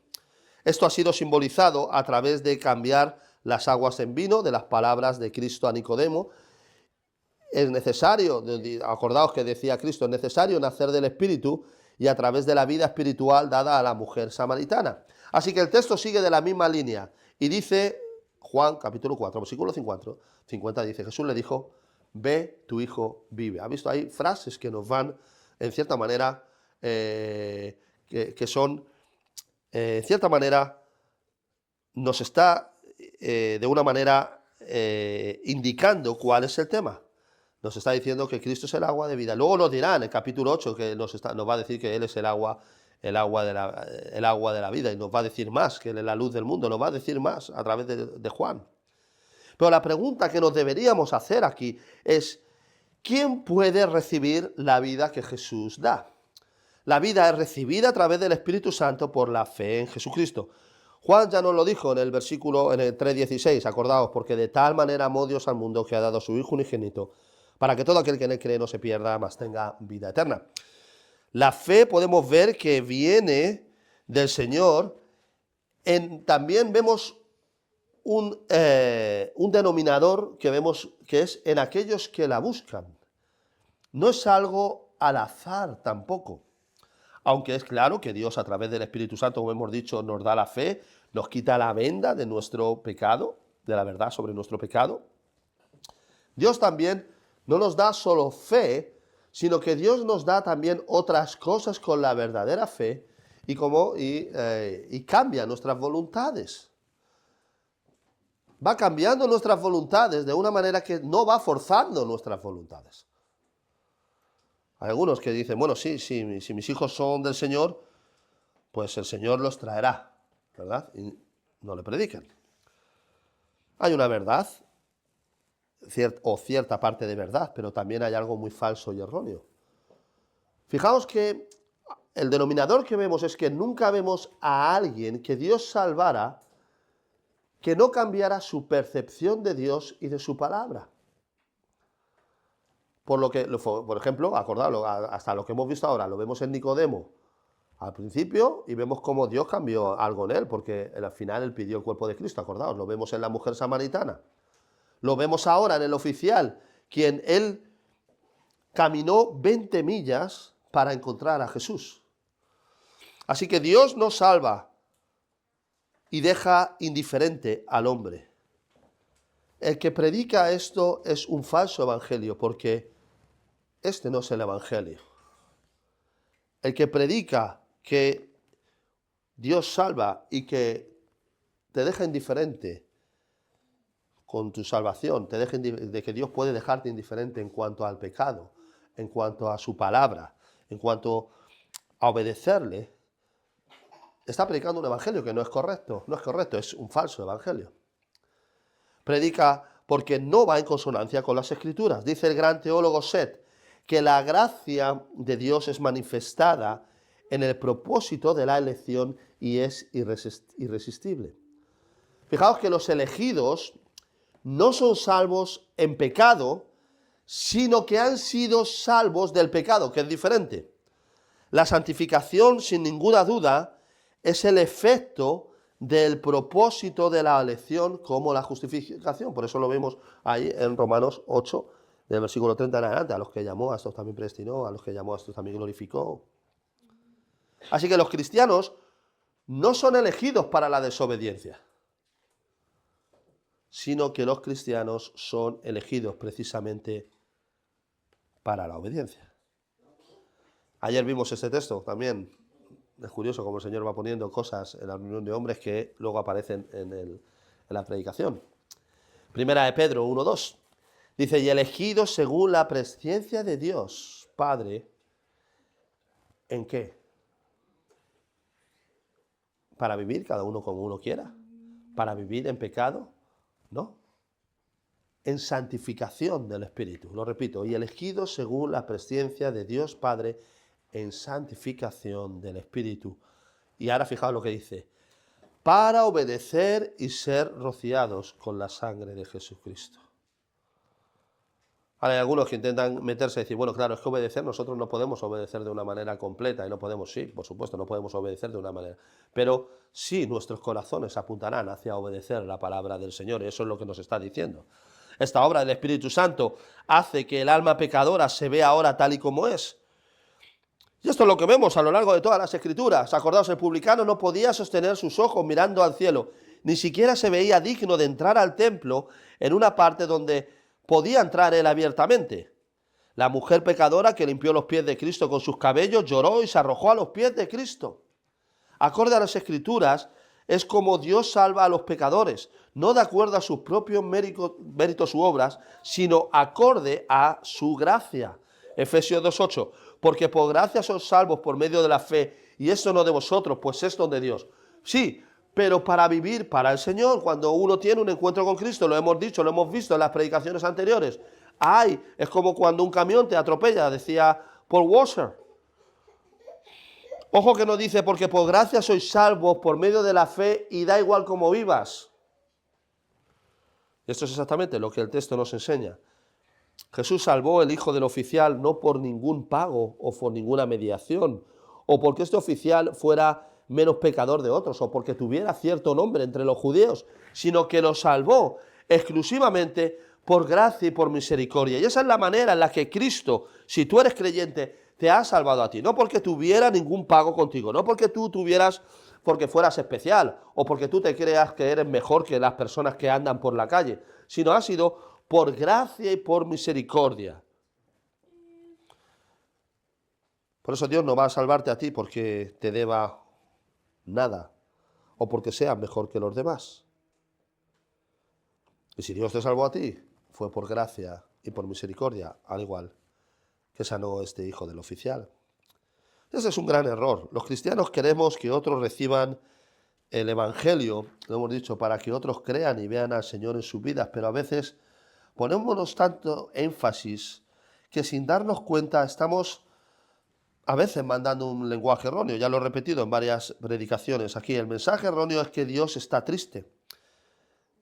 Esto ha sido simbolizado a través de cambiar las aguas en vino, de las palabras de Cristo a Nicodemo. Es necesario, acordaos que decía Cristo, es necesario nacer del Espíritu y a través de la vida espiritual dada a la mujer samaritana. Así que el texto sigue de la misma línea y dice Juan capítulo 4, versículo 50 dice: Jesús le dijo: ve, tu hijo vive. ¿Ha visto? Hay frases que nos van, en cierta manera, que son, en cierta manera, nos está de una manera indicando cuál es el tema. Nos está diciendo que Cristo es el agua de vida. Luego nos dirá en el capítulo 8 que nos va a decir que Él es el agua de la vida, y nos va a decir más, que Él es la luz del mundo, nos va a decir más a través de Juan. Pero la pregunta que nos deberíamos hacer aquí es: ¿quién puede recibir la vida que Jesús da? La vida es recibida a través del Espíritu Santo por la fe en Jesucristo. Juan ya nos lo dijo en el 3:16, acordaos: porque de tal manera amó Dios al mundo que ha dado a su Hijo unigénito, para que todo aquel que en él cree no se pierda, mas tenga vida eterna. La fe podemos ver que viene del Señor. También vemos un denominador que vemos que es en aquellos que la buscan. No es algo al azar tampoco. Aunque es claro que Dios, a través del Espíritu Santo, como hemos dicho, nos da la fe, nos quita la venda de nuestro pecado, de la verdad sobre nuestro pecado. Dios también no nos da solo fe, sino que Dios nos da también otras cosas con la verdadera fe y cambia nuestras voluntades. Va cambiando nuestras voluntades de una manera que no va forzando nuestras voluntades. Hay algunos que dicen: bueno, sí, si mis hijos son del Señor, pues el Señor los traerá, ¿verdad? Y no le prediquen. Hay una verdad, cierta parte de verdad, pero también hay algo muy falso y erróneo. Fijaos que el denominador que vemos es que nunca vemos a alguien que Dios salvara que no cambiara su percepción de Dios y de su palabra. Por ejemplo, acordaos, hasta lo que hemos visto ahora, lo vemos en Nicodemo. al principio y vemos cómo Dios cambió algo en él, porque al final él pidió el cuerpo de Cristo, acordaos, lo vemos en la mujer samaritana, lo vemos ahora en el oficial, quien él caminó 20 millas para encontrar a Jesús. Así que Dios nos salva y deja indiferente al hombre. El que predica esto es un falso evangelio, porque este no es el evangelio. El que predica que Dios salva y que te deja indiferente con tu salvación, te deja de que Dios puede dejarte indiferente en cuanto al pecado, en cuanto a su palabra, en cuanto a obedecerle, está predicando un evangelio que no es correcto, es un falso evangelio. Predica porque no va en consonancia con las Escrituras. Dice el gran teólogo Seth que la gracia de Dios es manifestada en el propósito de la elección y es irresistible. Fijaos que los elegidos no son salvos en pecado, sino que han sido salvos del pecado, que es diferente. La santificación, sin ninguna duda, es el efecto del propósito de la elección como la justificación. Por eso lo vemos ahí en Romanos 8, del versículo 30 en adelante. A los que llamó, a estos también predestinó, a los que llamó, a estos también glorificó. Así que los cristianos no son elegidos para la desobediencia, sino que los cristianos son elegidos precisamente para la obediencia. Ayer vimos este texto también. Es curioso cómo el Señor va poniendo cosas en la reunión de hombres que luego aparecen en la predicación. Primera de Pedro 1:2. Dice, y elegidos según la presciencia de Dios, Padre, ¿en qué? ¿Para vivir cada uno como uno quiera? ¿Para vivir en pecado? No. En santificación del Espíritu. Lo repito, y elegidos según la presciencia de Dios Padre, en santificación del Espíritu. Y ahora fijaos lo que dice, para obedecer y ser rociados con la sangre de Jesucristo. Ahora hay algunos que intentan meterse y decir, bueno, claro, es que obedecer, nosotros no podemos obedecer de una manera completa, y no podemos, sí, por supuesto, no podemos obedecer de una manera, pero sí nuestros corazones apuntarán hacia obedecer la palabra del Señor, y eso es lo que nos está diciendo. Esta obra del Espíritu Santo hace que el alma pecadora se vea ahora tal y como es. Y esto es lo que vemos a lo largo de todas las Escrituras. Acordaos, el publicano no podía sostener sus ojos mirando al cielo, ni siquiera se veía digno de entrar al templo en una parte donde podía entrar él abiertamente. La mujer pecadora que limpió los pies de Cristo con sus cabellos lloró y se arrojó a los pies de Cristo. Acorde a las Escrituras, es como Dios salva a los pecadores, no de acuerdo a sus propios méritos u obras, sino acorde a su gracia. Efesios 2:8, porque por gracia sois salvos por medio de la fe, y esto no de vosotros, pues es don de Dios. Sí, pero para vivir para el Señor, cuando uno tiene un encuentro con Cristo, lo hemos dicho, lo hemos visto en las predicaciones anteriores. ¡Ay! Es como cuando un camión te atropella, decía Paul Washer. Ojo que no dice, porque por gracia sois salvos por medio de la fe y da igual cómo vivas. Esto es exactamente lo que el texto nos enseña. Jesús salvó el hijo del oficial no por ningún pago o por ninguna mediación, o porque este oficial fuera menos pecador de otros, o porque tuviera cierto nombre entre los judíos, sino que lo salvó exclusivamente por gracia y por misericordia. Y esa es la manera en la que Cristo, si tú eres creyente, te ha salvado a ti, no porque tuviera ningún pago contigo, no porque tú tuvieras, porque fueras especial, o porque tú te creas que eres mejor que las personas que andan por la calle, sino ha sido por gracia y por misericordia. Por eso Dios no va a salvarte a ti porque te deba nada, o porque seas mejor que los demás. Y si Dios te salvó a ti, fue por gracia y por misericordia, al igual que sanó este hijo del oficial. Ese es un gran error. Los cristianos queremos que otros reciban el Evangelio, lo hemos dicho, para que otros crean y vean al Señor en sus vidas, pero a veces ponemos tanto énfasis que sin darnos cuenta estamos a veces mandando un lenguaje erróneo. Ya lo he repetido en varias predicaciones aquí. El mensaje erróneo es que Dios está triste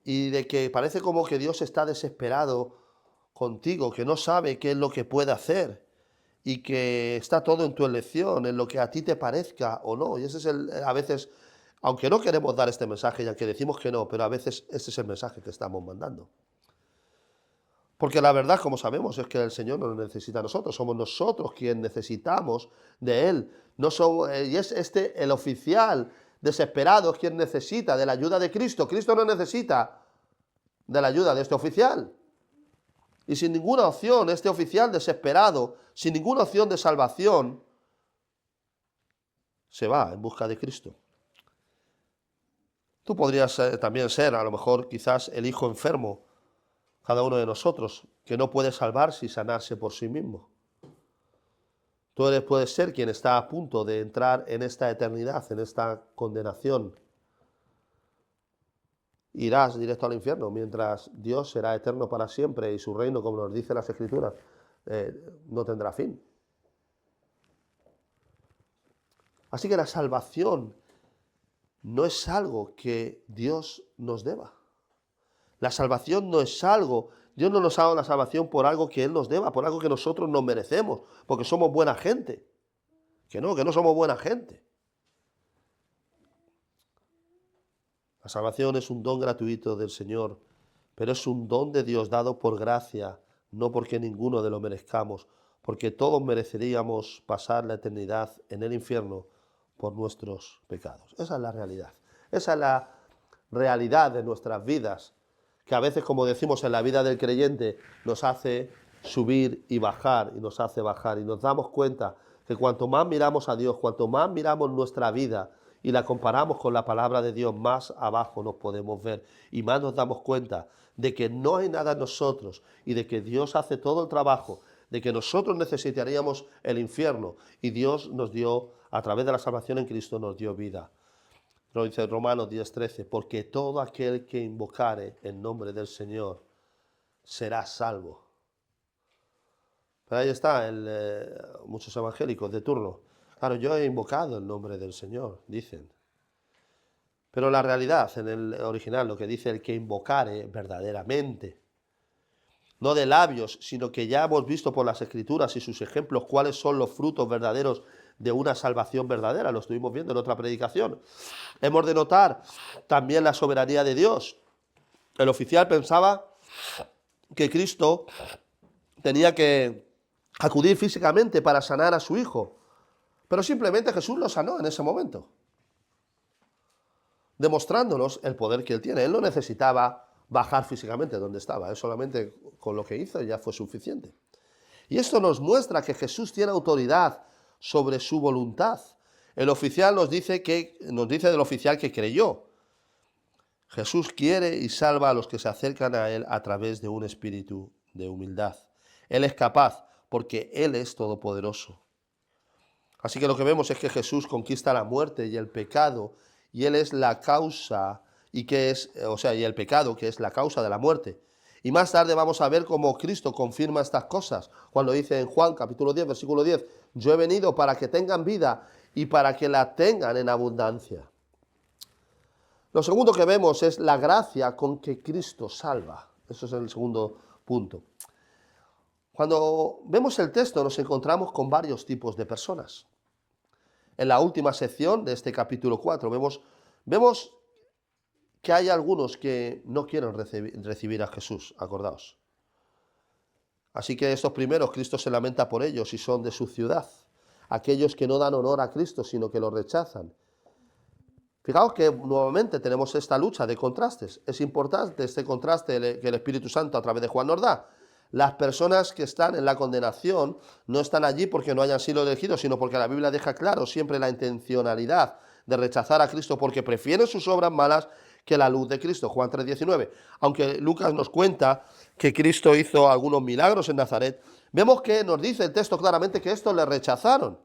y de que parece como que Dios está desesperado contigo, que no sabe qué es lo que puede hacer y que está todo en tu elección, en lo que a ti te parezca o no. Y ese es a veces, aunque no queremos dar este mensaje y aunque decimos que no, pero a veces ese es el mensaje que estamos mandando. Porque la verdad, como sabemos, es que el Señor no nos necesita a nosotros, somos nosotros quienes necesitamos de Él. No y es el oficial desesperado quien necesita de la ayuda de Cristo. Cristo no necesita de la ayuda de este oficial. Y sin ninguna opción, este oficial desesperado, sin ninguna opción de salvación, se va en busca de Cristo. Tú podrías también ser, a lo mejor, quizás el hijo enfermo, cada uno de nosotros, que no puede salvarse y sanarse por sí mismo. Tú puedes ser quien está a punto de entrar en esta eternidad, en esta condenación. Irás directo al infierno, mientras Dios será eterno para siempre y su reino, como nos dice las Escrituras, no tendrá fin. Así que la salvación no es algo que Dios nos deba. La salvación no es algo, Dios no nos ha dado la salvación por algo que Él nos deba, por algo que nosotros nos merecemos, porque somos buena gente. Que no somos buena gente. La salvación es un don gratuito del Señor, pero es un don de Dios dado por gracia, no porque ninguno de lo merezcamos, porque todos mereceríamos pasar la eternidad en el infierno por nuestros pecados. Esa es la realidad. Esa es la realidad de nuestras vidas, que a veces, como decimos en la vida del creyente, nos hace subir y bajar, y nos hace bajar, y nos damos cuenta que cuanto más miramos a Dios, cuanto más miramos nuestra vida y la comparamos con la palabra de Dios, más abajo nos podemos ver, y más nos damos cuenta de que no hay nada en nosotros, y de que Dios hace todo el trabajo, de que nosotros necesitaríamos el infierno, y Dios nos dio, a través de la salvación en Cristo, nos dio vida. Lo dice Romanos 10:13, porque todo aquel que invocare el nombre del Señor será salvo. Pero ahí está muchos evangélicos de turno. Claro, yo he invocado el nombre del Señor, dicen. Pero la realidad, en el original, lo que dice el que invocare verdaderamente, no de labios, sino que ya hemos visto por las Escrituras y sus ejemplos cuáles son los frutos verdaderos de una salvación verdadera. Lo estuvimos viendo en otra predicación. Hemos de notar también la soberanía de Dios. El oficial pensaba que Cristo tenía que acudir físicamente para sanar a su hijo, pero simplemente Jesús lo sanó en ese momento, demostrándonos el poder que Él tiene. Él no necesitaba bajar físicamente donde estaba, Él solamente con lo que hizo ya fue suficiente. Y esto nos muestra que Jesús tiene autoridad sobre su voluntad. El oficial nos dice del oficial que creyó. Jesús quiere y salva a los que se acercan a Él a través de un espíritu de humildad. Él es capaz porque Él es todopoderoso. Así que lo que vemos es que Jesús conquista la muerte y el pecado, y Él es la causa, y el pecado que es la causa de la muerte. Y más tarde vamos a ver cómo Cristo confirma estas cosas, cuando dice en Juan capítulo 10, versículo 10, yo he venido para que tengan vida y para que la tengan en abundancia. Lo segundo que vemos es la gracia con que Cristo salva. Eso es el segundo punto. Cuando vemos el texto nos encontramos con varios tipos de personas. En la última sección de este capítulo 4 vemos que hay algunos que no quieren recibir a Jesús, acordaos. Así que estos primeros, Cristo se lamenta por ellos y son de su ciudad. Aquellos que no dan honor a Cristo, sino que lo rechazan. Fijaos que nuevamente tenemos esta lucha de contrastes. Es importante este contraste que el Espíritu Santo a través de Juan nos da. Las personas que están en la condenación no están allí porque no hayan sido elegidos, sino porque la Biblia deja claro siempre la intencionalidad de rechazar a Cristo porque prefieren sus obras malas que la luz de Cristo. Juan 3:19. Aunque Lucas nos cuenta que Cristo hizo algunos milagros en Nazaret, vemos que nos dice el texto claramente que estos le rechazaron.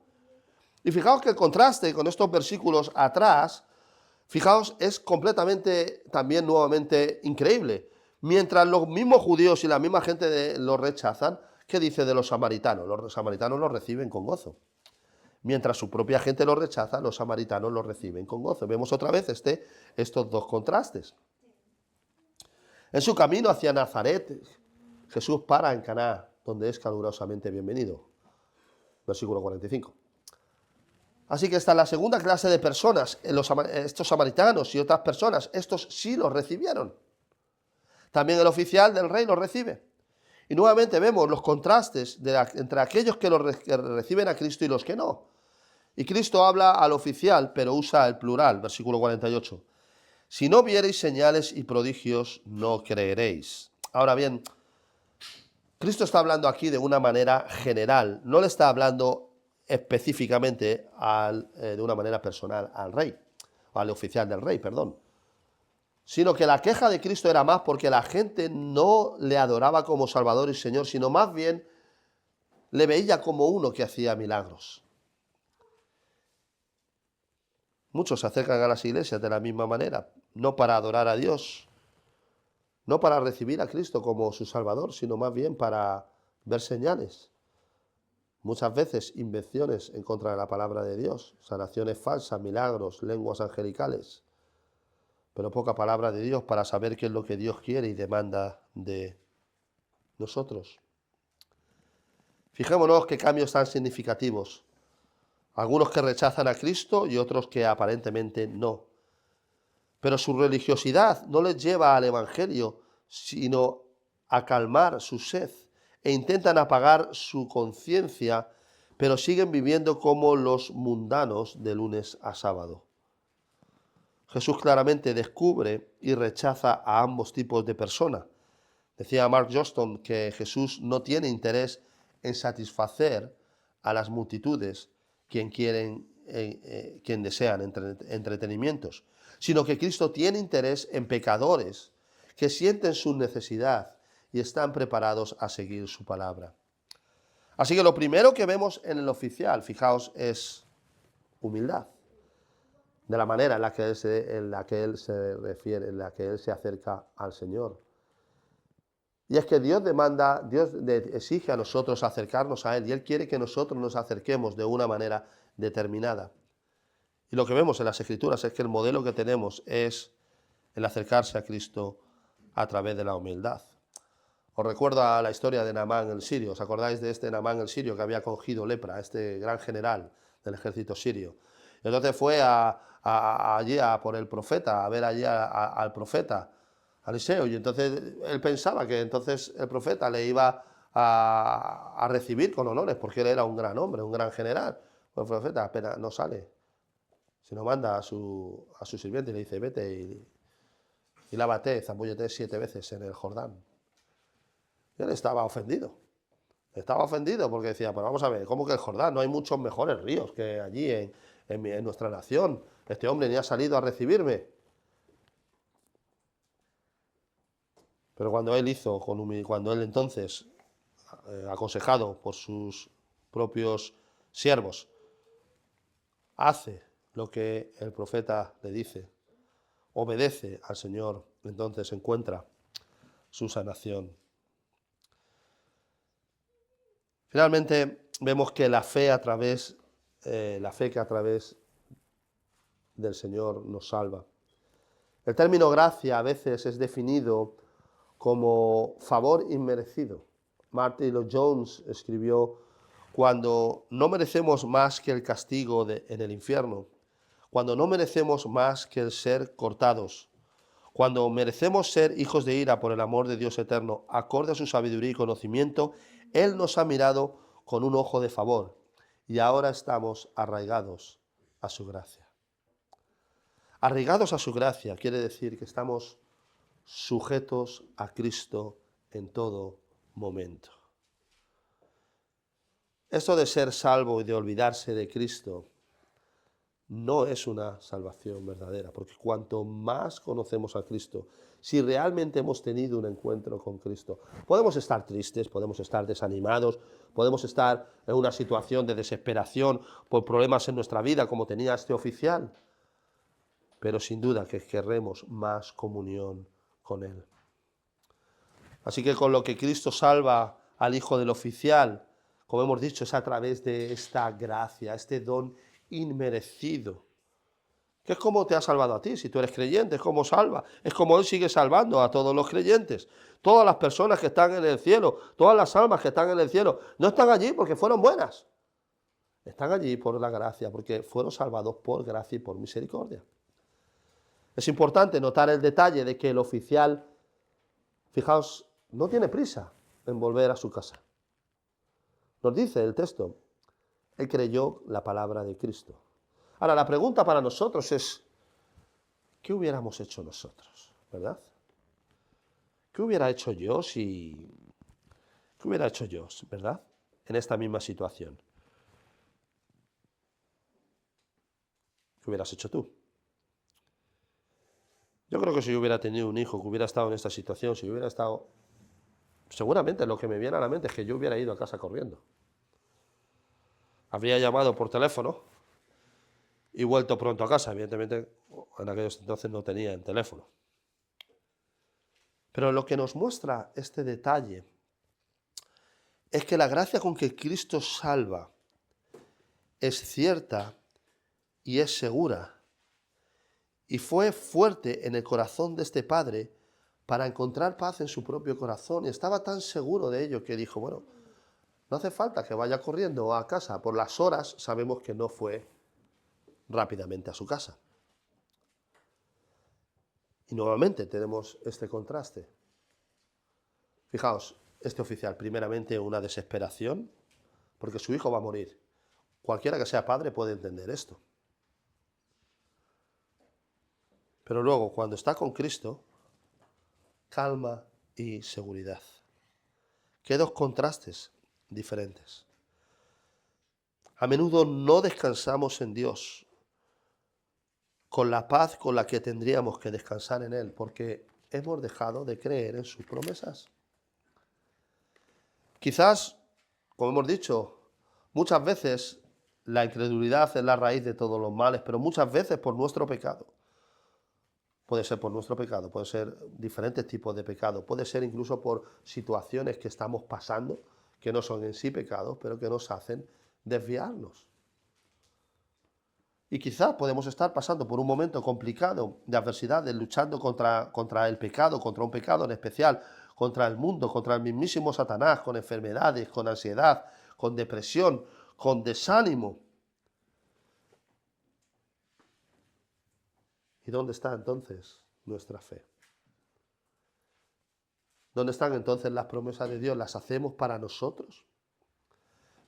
Y fijaos que el contraste con estos versículos atrás, fijaos, es completamente también nuevamente increíble. Mientras los mismos judíos y la misma gente los rechazan, ¿qué dice de los samaritanos? Los samaritanos los reciben con gozo. Mientras su propia gente los rechaza, los samaritanos los reciben con gozo. Vemos otra vez estos dos contrastes. En su camino hacia Nazaret, Jesús para en Caná, donde es calurosamente bienvenido. versículo 45. Así que esta es la segunda clase de personas, estos samaritanos y otras personas, estos sí los recibieron. También el oficial del rey los recibe. Y nuevamente vemos los contrastes entre aquellos que reciben a Cristo y los que no. Y Cristo habla al oficial, pero usa el plural, versículo 48. Si no viereis señales y prodigios, no creeréis. Ahora bien, Cristo está hablando aquí de una manera general, no le está hablando específicamente de una manera personal al rey, al oficial del rey, perdón. Sino que la queja de Cristo era más porque la gente no le adoraba como Salvador y Señor, sino más bien le veía como uno que hacía milagros. Muchos se acercan a las iglesias de la misma manera, no para adorar a Dios, no para recibir a Cristo como su Salvador, sino más bien para ver señales. Muchas veces invenciones en contra de la palabra de Dios, sanaciones falsas, milagros, lenguas angelicales, pero poca palabra de Dios para saber qué es lo que Dios quiere y demanda de nosotros. Fijémonos qué cambios tan significativos. Algunos que rechazan a Cristo y otros que aparentemente no. Pero su religiosidad no les lleva al Evangelio, sino a calmar su sed, e intentan apagar su conciencia, pero siguen viviendo como los mundanos de lunes a sábado. Jesús claramente descubre y rechaza a ambos tipos de personas. Decía Mark Johnston que Jesús no tiene interés en satisfacer a las multitudes quien desean entretenimientos, sino que Cristo tiene interés en pecadores que sienten su necesidad y están preparados a seguir su palabra. Así que lo primero que vemos en el oficial, fijaos, es humildad, de la manera en la que él se refiere, en la que él se acerca al Señor. Y es que Dios exige a nosotros acercarnos a Él, y Él quiere que nosotros nos acerquemos de una manera determinada. Y lo que vemos en las Escrituras es que el modelo que tenemos es el acercarse a Cristo a través de la humildad. Os recuerdo a la historia de Naamán el sirio. ¿Os acordáis de este Naamán el sirio que había cogido lepra, este gran general del ejército sirio? Entonces fue allí por el profeta, a ver allí al profeta, a Eliseo, y entonces él pensaba que entonces el profeta le iba a recibir con honores, porque él era un gran hombre, un gran general. Pues el profeta apenas no sale, sino manda a su sirviente y le dice, vete y lávate, zambúllete 7 veces en el Jordán. Y él estaba ofendido. Estaba ofendido porque decía, pues vamos a ver, ¿cómo que el Jordán? No hay muchos mejores ríos que allí en nuestra nación. Este hombre ni ha salido a recibirme. Pero cuando él entonces, aconsejado por sus propios siervos, hace lo que el profeta le dice, obedece al Señor, entonces encuentra su sanación. Finalmente vemos que la fe que a través del Señor nos salva. El término gracia a veces es definido como favor inmerecido. Martin Lloyd-Jones escribió, cuando no merecemos más que el castigo en el infierno, cuando no merecemos más que el ser cortados, cuando merecemos ser hijos de ira por el amor de Dios eterno, acorde a su sabiduría y conocimiento, Él nos ha mirado con un ojo de favor y ahora estamos arraigados a su gracia. Arraigados a su gracia quiere decir que estamos sujetos a Cristo en todo momento. Esto de ser salvo y de olvidarse de Cristo no es una salvación verdadera, porque cuanto más conocemos a Cristo, si realmente hemos tenido un encuentro con Cristo, podemos estar tristes, podemos estar desanimados, podemos estar en una situación de desesperación por problemas en nuestra vida, como tenía este oficial, pero sin duda que querremos más comunión con Él. Así que con lo que Cristo salva al hijo del oficial, como hemos dicho, es a través de esta gracia, este don inmerecido, que es como te ha salvado a ti. Si tú eres creyente, es como salva, es como Él sigue salvando a todos los creyentes. Todas las personas que están en el cielo, todas las almas que están en el cielo, no están allí porque fueron buenas, Están allí por la gracia, porque fueron salvados por gracia y por misericordia. Es importante notar el detalle de que el oficial, fijaos, no tiene prisa en volver a su casa. Nos dice el texto, él creyó la palabra de Cristo. Ahora, la pregunta para nosotros es, ¿qué hubiéramos hecho nosotros? ¿Verdad? ¿Qué hubiera hecho yo ¿Qué hubiera hecho yo, verdad? En esta misma situación. ¿Qué hubieras hecho tú? Yo creo que si yo hubiera tenido un hijo que hubiera estado en esta situación, si hubiera estado... Seguramente lo que me viene a la mente es que yo hubiera ido a casa corriendo. Habría llamado por teléfono y vuelto pronto a casa. Evidentemente, en aquellos entonces no tenían teléfono. Pero lo que nos muestra este detalle es que la gracia con que Cristo salva es cierta y es segura. Y fue fuerte en el corazón de este padre para encontrar paz en su propio corazón. Y estaba tan seguro de ello que dijo, bueno, no hace falta que vaya corriendo a casa. Por las horas sabemos que no fue rápidamente a su casa. Y nuevamente tenemos este contraste. Fijaos, este oficial, primeramente una desesperación, porque su hijo va a morir. Cualquiera que sea padre puede entender esto. Pero luego, cuando está con Cristo, calma y seguridad. Qué dos contrastes diferentes. A menudo no descansamos en Dios con la paz con la que tendríamos que descansar en Él, porque hemos dejado de creer en sus promesas. Quizás, como hemos dicho, muchas veces la incredulidad es la raíz de todos los males, pero muchas veces por nuestro pecado. Puede ser por nuestro pecado, puede ser diferentes tipos de pecado, puede ser incluso por situaciones que estamos pasando, que no son en sí pecados, pero que nos hacen desviarnos. Y quizás podemos estar pasando por un momento complicado de adversidad, luchando contra el pecado, contra un pecado en especial, contra el mundo, contra el mismísimo Satanás, con enfermedades, con ansiedad, con depresión, con desánimo. ¿Y dónde está entonces nuestra fe? ¿Dónde están entonces las promesas de Dios? ¿Las hacemos para nosotros?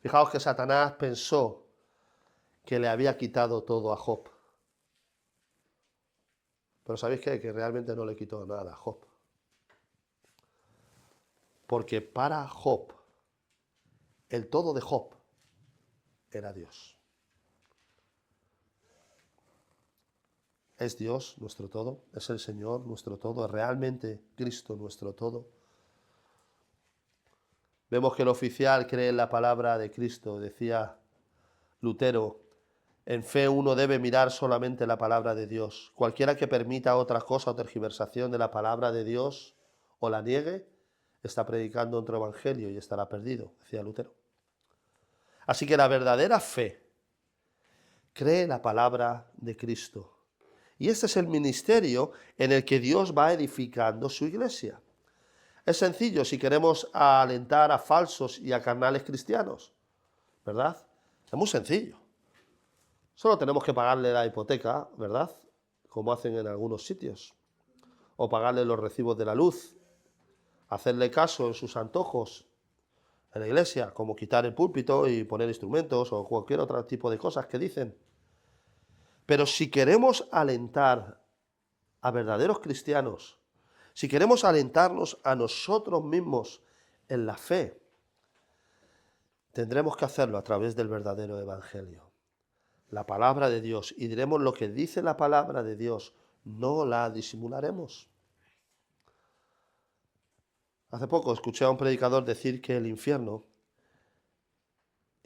Fijaos que Satanás pensó que le había quitado todo a Job. Pero ¿sabéis qué? Que realmente no le quitó nada a Job. Porque para Job, el todo de Job era Dios. ¿Es Dios nuestro todo? ¿Es el Señor nuestro todo? ¿Es realmente Cristo nuestro todo? Vemos que el oficial cree en la palabra de Cristo. Decía Lutero, en fe uno debe mirar solamente la palabra de Dios. Cualquiera que permita otra cosa o tergiversación de la palabra de Dios o la niegue, está predicando otro evangelio y estará perdido, decía Lutero. Así que la verdadera fe cree en la palabra de Cristo. Y este es el ministerio en el que Dios va edificando su iglesia. Es sencillo si queremos alentar a falsos y a carnales cristianos, ¿verdad? Es muy sencillo. Solo tenemos que pagarle la hipoteca, ¿verdad? Como hacen en algunos sitios. O pagarle los recibos de la luz. Hacerle caso en sus antojos en la iglesia, como quitar el púlpito y poner instrumentos o cualquier otro tipo de cosas que dicen. Pero si queremos alentar a verdaderos cristianos, si queremos alentarnos a nosotros mismos en la fe, tendremos que hacerlo a través del verdadero evangelio, la palabra de Dios, y diremos lo que dice la palabra de Dios, no la disimularemos. Hace poco escuché a un predicador decir que el infierno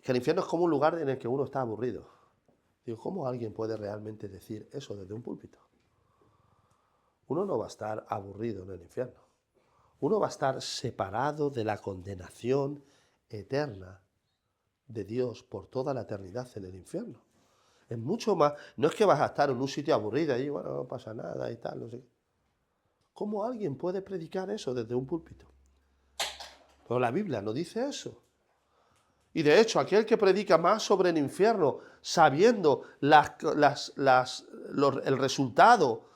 es como un lugar en el que uno está aburrido. Digo, ¿cómo alguien puede realmente decir eso desde un púlpito? Uno no va a estar aburrido en el infierno. Uno va a estar separado de la condenación eterna de Dios por toda la eternidad en el infierno. Es mucho más, no es que vas a estar en un sitio aburrido y bueno, no pasa nada y tal, no sé. ¿Cómo alguien puede predicar eso desde un púlpito? Pero la Biblia no dice eso. Y de hecho, aquel que predica más sobre el infierno, sabiendo el resultado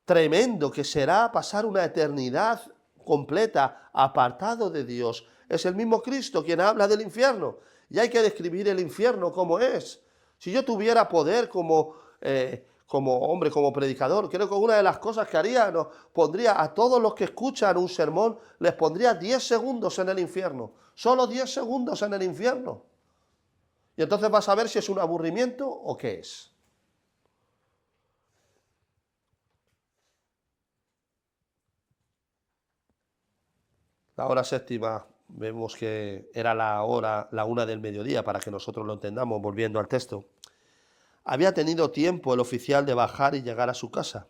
tremendo que será pasar una eternidad completa apartado de Dios, es el mismo Cristo quien habla del infierno. Y hay que describir el infierno como es. Si yo tuviera poder como hombre, como predicador, creo que una de las cosas que haría, nos pondría a todos los que escuchan un sermón, les pondría 10 segundos en el infierno. Solo 10 segundos en el infierno. Y entonces vas a ver si es un aburrimiento o qué es. La hora séptima, vemos que era la 1 del mediodía, para que nosotros lo entendamos, volviendo al texto. Había tenido tiempo el oficial de bajar y llegar a su casa,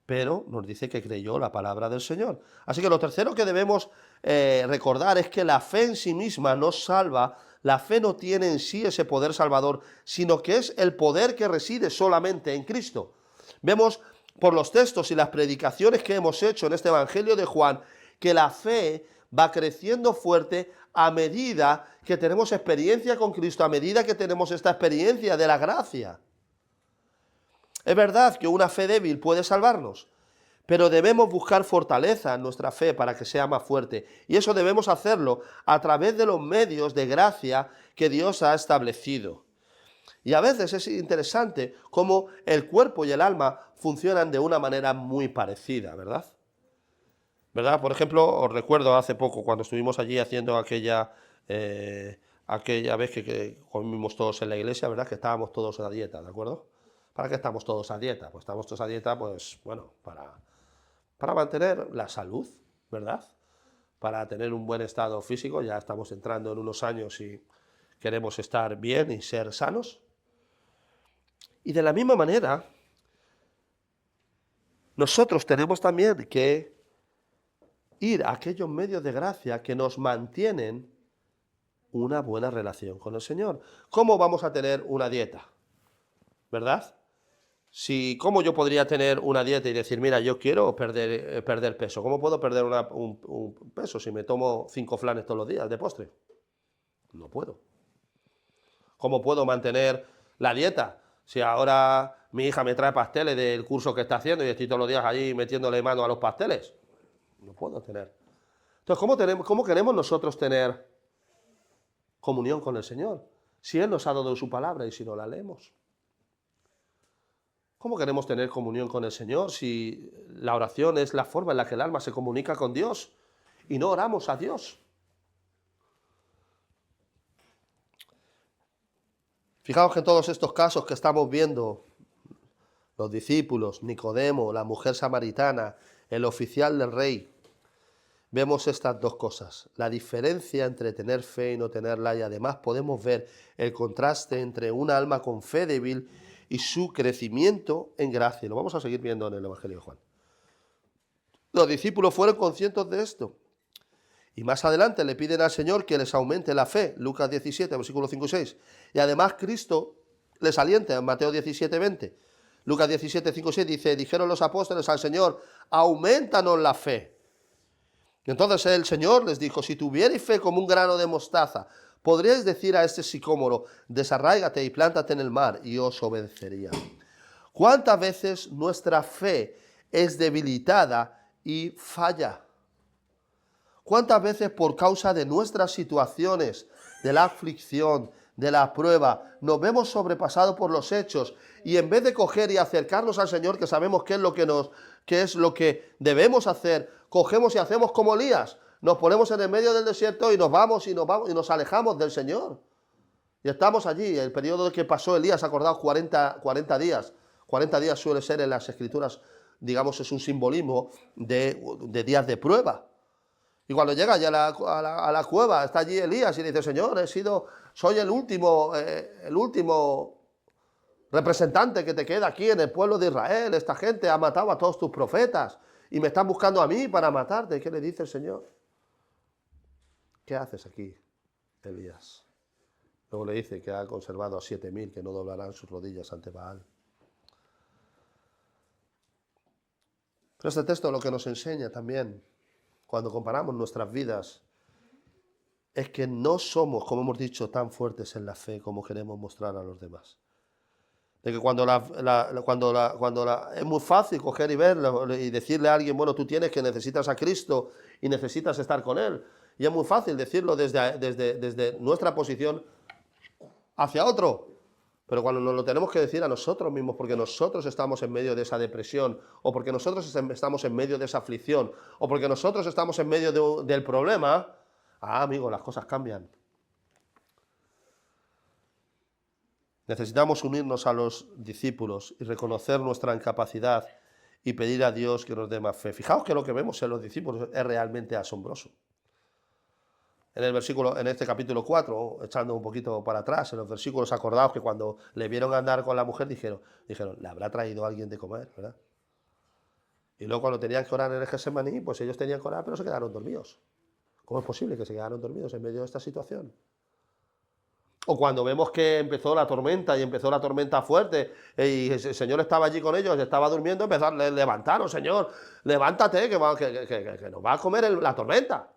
pero nos dice que creyó la palabra del Señor. Así que lo tercero que debemos recordar es que la fe en sí misma nos salva. La fe no tiene en sí ese poder salvador, sino que es el poder que reside solamente en Cristo. Vemos por los textos y las predicaciones que hemos hecho en este Evangelio de Juan, que la fe va creciendo fuerte a medida que tenemos experiencia con Cristo, a medida que tenemos esta experiencia de la gracia. Es verdad que una fe débil puede salvarnos, pero debemos buscar fortaleza en nuestra fe para que sea más fuerte. Y eso debemos hacerlo a través de los medios de gracia que Dios ha establecido. Y a veces es interesante cómo el cuerpo y el alma funcionan de una manera muy parecida, ¿verdad? ¿Verdad? Por ejemplo, os recuerdo hace poco cuando estuvimos allí haciendo aquella vez que comimos todos en la iglesia, ¿verdad? Que estábamos todos a dieta, ¿de acuerdo? ¿Para qué estamos todos a dieta? Pues estamos todos a dieta, pues bueno, para mantener la salud, ¿verdad? Para tener un buen estado físico, ya estamos entrando en unos años y queremos estar bien y ser sanos. Y de la misma manera, nosotros tenemos también que ir a aquellos medios de gracia que nos mantienen una buena relación con el Señor. ¿Cómo vamos a tener una dieta? ¿Verdad? ¿Cómo yo podría tener una dieta y decir, mira, yo quiero perder peso? ¿Cómo puedo perder un peso si me tomo 5 flanes todos los días de postre? No puedo. ¿Cómo puedo mantener la dieta? Si ahora mi hija me trae pasteles del curso que está haciendo y estoy todos los días allí metiéndole mano a los pasteles. No puedo tener. Entonces, ¿cómo queremos nosotros tener comunión con el Señor? Si Él nos ha dado su palabra y si no la leemos. ¿Cómo queremos tener comunión con el Señor si la oración es la forma en la que el alma se comunica con Dios y no oramos a Dios? Fijaos que en todos estos casos que estamos viendo, los discípulos, Nicodemo, la mujer samaritana, el oficial del rey, vemos estas dos cosas, la diferencia entre tener fe y no tenerla, y además podemos ver el contraste entre una alma con fe débil y su crecimiento en gracia. Lo vamos a seguir viendo en el Evangelio de Juan. Los discípulos fueron conscientes de esto. Y más adelante le piden al Señor que les aumente la fe, Lucas 17, versículos 5 y 6. Y además Cristo les alienta en Mateo 17, 20. Lucas 17, 5 y 6 dice, dijeron los apóstoles al Señor, aumentanos la fe. Y entonces el Señor les dijo, si tuvierais fe como un grano de mostaza, podríais decir a este sicómoro, desarráigate y plántate en el mar, y os obedecería. ¿Cuántas veces nuestra fe es debilitada y falla? ¿Cuántas veces por causa de nuestras situaciones, de la aflicción, de la prueba, nos vemos sobrepasados por los hechos y en vez de coger y acercarnos al Señor, que sabemos qué es lo que debemos hacer, cogemos y hacemos como Elías, nos ponemos en el medio del desierto y nos vamos y nos alejamos del Señor? Y estamos allí, el periodo que pasó Elías, acordaos, 40 días. 40 días suele ser en las Escrituras, digamos, es un simbolismo de días de prueba. Y cuando llega ya a la cueva, está allí Elías y dice, Señor, soy el último representante que te queda aquí en el pueblo de Israel. Esta gente ha matado a todos tus profetas y me están buscando a mí para matarte. ¿Y qué le dice el Señor? ¿Qué haces aquí, Elías? Luego le dice que ha conservado a 7.000 que no doblarán sus rodillas ante Baal. Pero este texto lo que nos enseña también, cuando comparamos nuestras vidas es que no somos, como hemos dicho, tan fuertes en la fe como queremos mostrar a los demás. De que es muy fácil coger y verlo y decirle a alguien, bueno, tú tienes que necesitas a Cristo y necesitas estar con Él. Y es muy fácil decirlo desde nuestra posición hacia otro. Pero cuando nos lo tenemos que decir a nosotros mismos, porque nosotros estamos en medio de esa depresión, o porque nosotros estamos en medio de esa aflicción, o porque nosotros estamos en medio del problema, amigo, las cosas cambian. Necesitamos unirnos a los discípulos y reconocer nuestra incapacidad y pedir a Dios que nos dé más fe. Fijaos que lo que vemos en los discípulos es realmente asombroso. En este capítulo 4, echando un poquito para atrás, en los versículos acordados que cuando le vieron andar con la mujer dijeron, le habrá traído alguien de comer, ¿verdad? Y luego cuando tenían que orar en el Getsemaní, pues ellos tenían que orar, pero se quedaron dormidos. ¿Cómo es posible que se quedaron dormidos en medio de esta situación? O cuando vemos que empezó la tormenta y empezó la tormenta fuerte y el Señor estaba allí con ellos, estaba durmiendo, empezaron a levantaros, Señor, levántate, que nos va a comer la tormenta.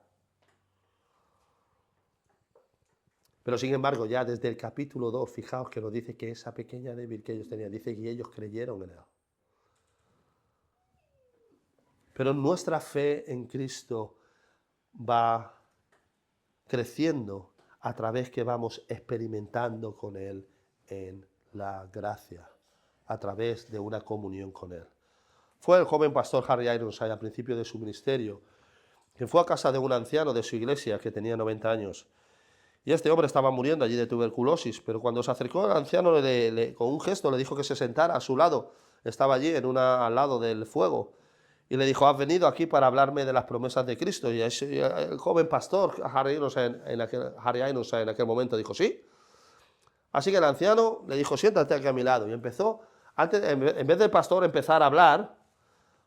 Pero sin embargo, ya desde el capítulo 2, fijaos que nos dice que esa pequeña débil que ellos tenían, dice que ellos creyeron en Él. Pero nuestra fe en Cristo va creciendo a través que vamos experimentando con Él en la gracia, a través de una comunión con Él. Fue el joven pastor Harry Ironside al principio de su ministerio, que fue a casa de un anciano de su iglesia que tenía 90 años. Y este hombre estaba muriendo allí de tuberculosis, pero cuando se acercó al anciano, con un gesto le dijo que se sentara a su lado. Estaba allí al lado del fuego. Y le dijo, has venido aquí para hablarme de las promesas de Cristo. Y el joven pastor, Harry Ironside, en aquel momento dijo, sí. Así que el anciano le dijo, siéntate aquí a mi lado. Y empezó, en vez del pastor empezar a hablar,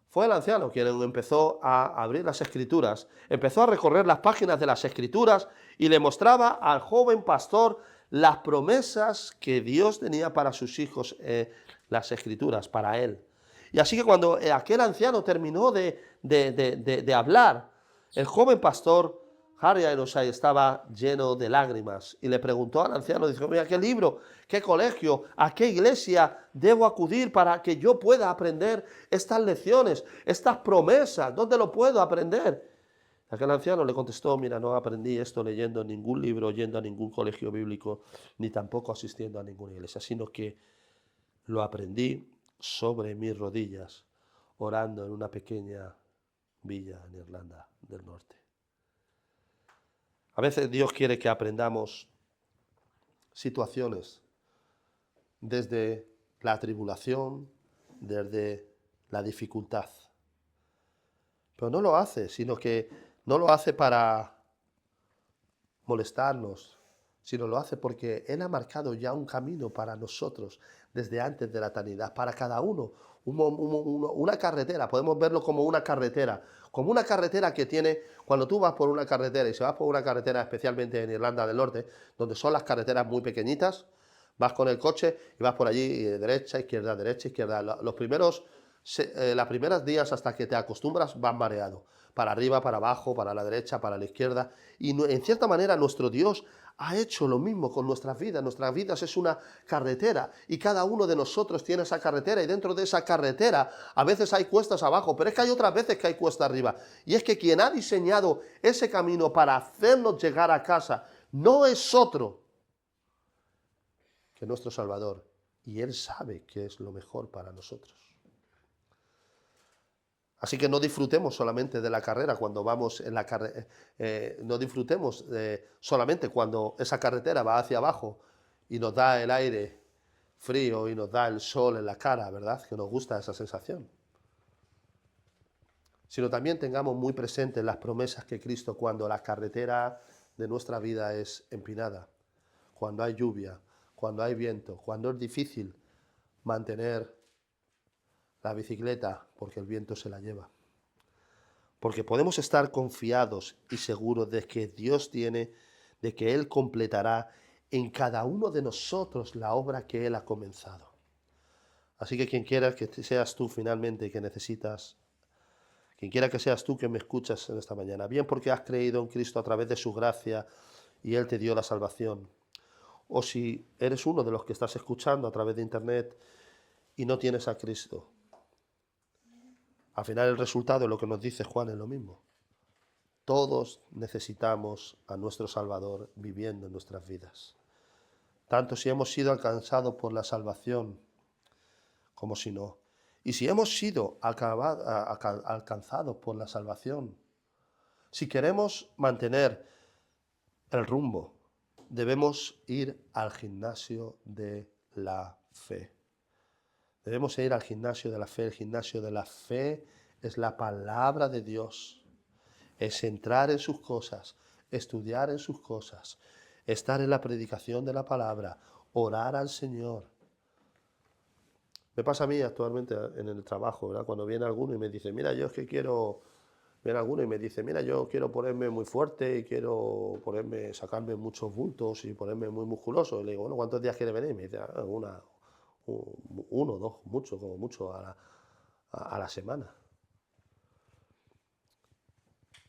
fue el anciano quien empezó a abrir las Escrituras, empezó a recorrer las páginas de las Escrituras y le mostraba al joven pastor las promesas que Dios tenía para sus hijos, las Escrituras, para él. Y así que cuando aquel anciano terminó de hablar, el joven pastor Harry Ironside estaba lleno de lágrimas y le preguntó al anciano, dijo, mira, ¿qué libro, qué colegio, a qué iglesia debo acudir para que yo pueda aprender estas lecciones, estas promesas? ¿Dónde lo puedo aprender? Aquel anciano le contestó, mira, no aprendí esto leyendo ningún libro, yendo a ningún colegio bíblico, ni tampoco asistiendo a ninguna iglesia, sino que lo aprendí sobre mis rodillas, orando en una pequeña villa en Irlanda del Norte. A veces Dios quiere que aprendamos situaciones desde la tribulación, desde la dificultad. Pero no lo hace, sino que no lo hace para molestarnos, sino lo hace porque Él ha marcado ya un camino para nosotros desde antes de la eternidad, para cada uno, una carretera, podemos verlo como una carretera que tiene, cuando tú vas por una carretera, y si vas por una carretera especialmente en Irlanda del Norte, donde son las carreteras muy pequeñitas, vas con el coche y vas por allí, derecha, izquierda, derecha, izquierda. Los primeros días hasta que te acostumbras vas mareado, para arriba, para abajo, para la derecha, para la izquierda, y en cierta manera nuestro Dios ha hecho lo mismo con nuestras vidas es una carretera, y cada uno de nosotros tiene esa carretera, y dentro de esa carretera a veces hay cuestas abajo, pero es que hay otras veces que hay cuesta arriba, y es que quien ha diseñado ese camino para hacernos llegar a casa no es otro que nuestro Salvador, y Él sabe qué es lo mejor para nosotros. Así que no disfrutemos solamente de la carrera cuando vamos en la carretera, no disfrutemos solamente cuando esa carretera va hacia abajo y nos da el aire frío y nos da el sol en la cara, ¿verdad? Que nos gusta esa sensación. Sino también tengamos muy presentes las promesas que Cristo, cuando la carretera de nuestra vida es empinada, cuando hay lluvia, cuando hay viento, cuando es difícil mantener la bicicleta porque el viento se la lleva. Porque podemos estar confiados y seguros de que Dios de que Él completará en cada uno de nosotros la obra que Él ha comenzado. Así que quien quiera que seas tú finalmente que necesitas, quien quiera que seas tú que me escuchas en esta mañana, bien porque has creído en Cristo a través de su gracia, y Él te dio la salvación. O si eres uno de los que estás escuchando a través de internet y no tienes a Cristo, al final el resultado de lo que nos dice Juan es lo mismo. Todos necesitamos a nuestro Salvador viviendo en nuestras vidas. Tanto si hemos sido alcanzados por la salvación como si no. Y si hemos sido alcanzados por la salvación, si queremos mantener el rumbo, debemos ir al gimnasio de la fe. Debemos ir al gimnasio de la fe. El gimnasio de la fe es la palabra de Dios. Es entrar en sus cosas, estudiar en sus cosas, estar en la predicación de la palabra, orar al Señor. Me pasa a mí actualmente en el trabajo, ¿verdad? Cuando viene alguno y me dice, mira, yo es que quiero... Viene alguno y me dice, mira, yo quiero ponerme muy fuerte y quiero sacarme muchos bultos y ponerme muy musculoso. Y le digo, bueno, ¿cuántos días quiere venir? Y me dice, uno, dos, mucho, como mucho a la semana.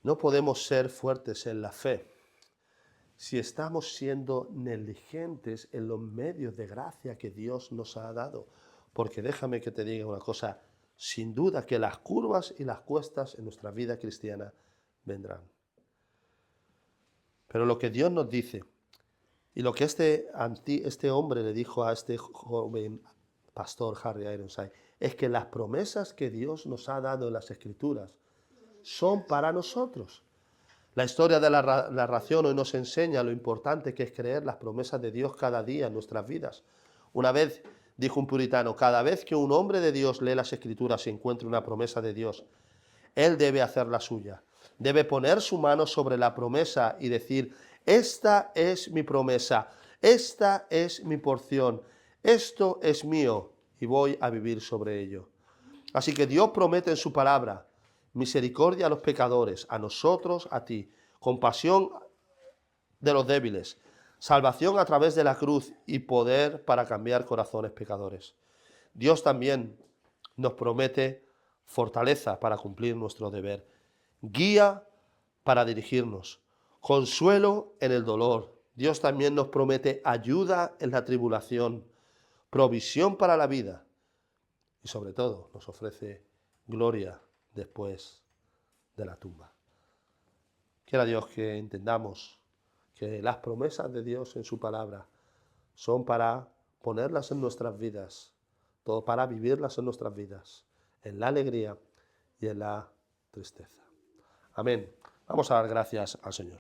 No podemos ser fuertes en la fe si estamos siendo negligentes en los medios de gracia que Dios nos ha dado. Porque déjame que te diga una cosa, sin duda que las curvas y las cuestas en nuestra vida cristiana vendrán. Pero lo que Dios nos dice, y lo que este hombre le dijo a este joven pastor Harry Ironside, es que las promesas que Dios nos ha dado en las Escrituras son para nosotros. La historia de la narración hoy nos enseña lo importante que es creer las promesas de Dios cada día en nuestras vidas. Una vez dijo un puritano, cada vez que un hombre de Dios lee las Escrituras y encuentra una promesa de Dios, él debe hacer la suya. Debe poner su mano sobre la promesa y decir, esta es mi promesa, esta es mi porción, esto es mío y voy a vivir sobre ello. Así que Dios promete en su palabra misericordia a los pecadores, a nosotros, a ti, compasión de los débiles, salvación a través de la cruz y poder para cambiar corazones pecadores. Dios también nos promete fortaleza para cumplir nuestro deber, guía para dirigirnos, consuelo en el dolor. Dios también nos promete ayuda en la tribulación, provisión para la vida y sobre todo nos ofrece gloria después de la tumba. Quiera Dios que entendamos que las promesas de Dios en su palabra son para ponerlas en nuestras vidas, todo para vivirlas en nuestras vidas, en la alegría y en la tristeza. Amén. Vamos a dar gracias al Señor.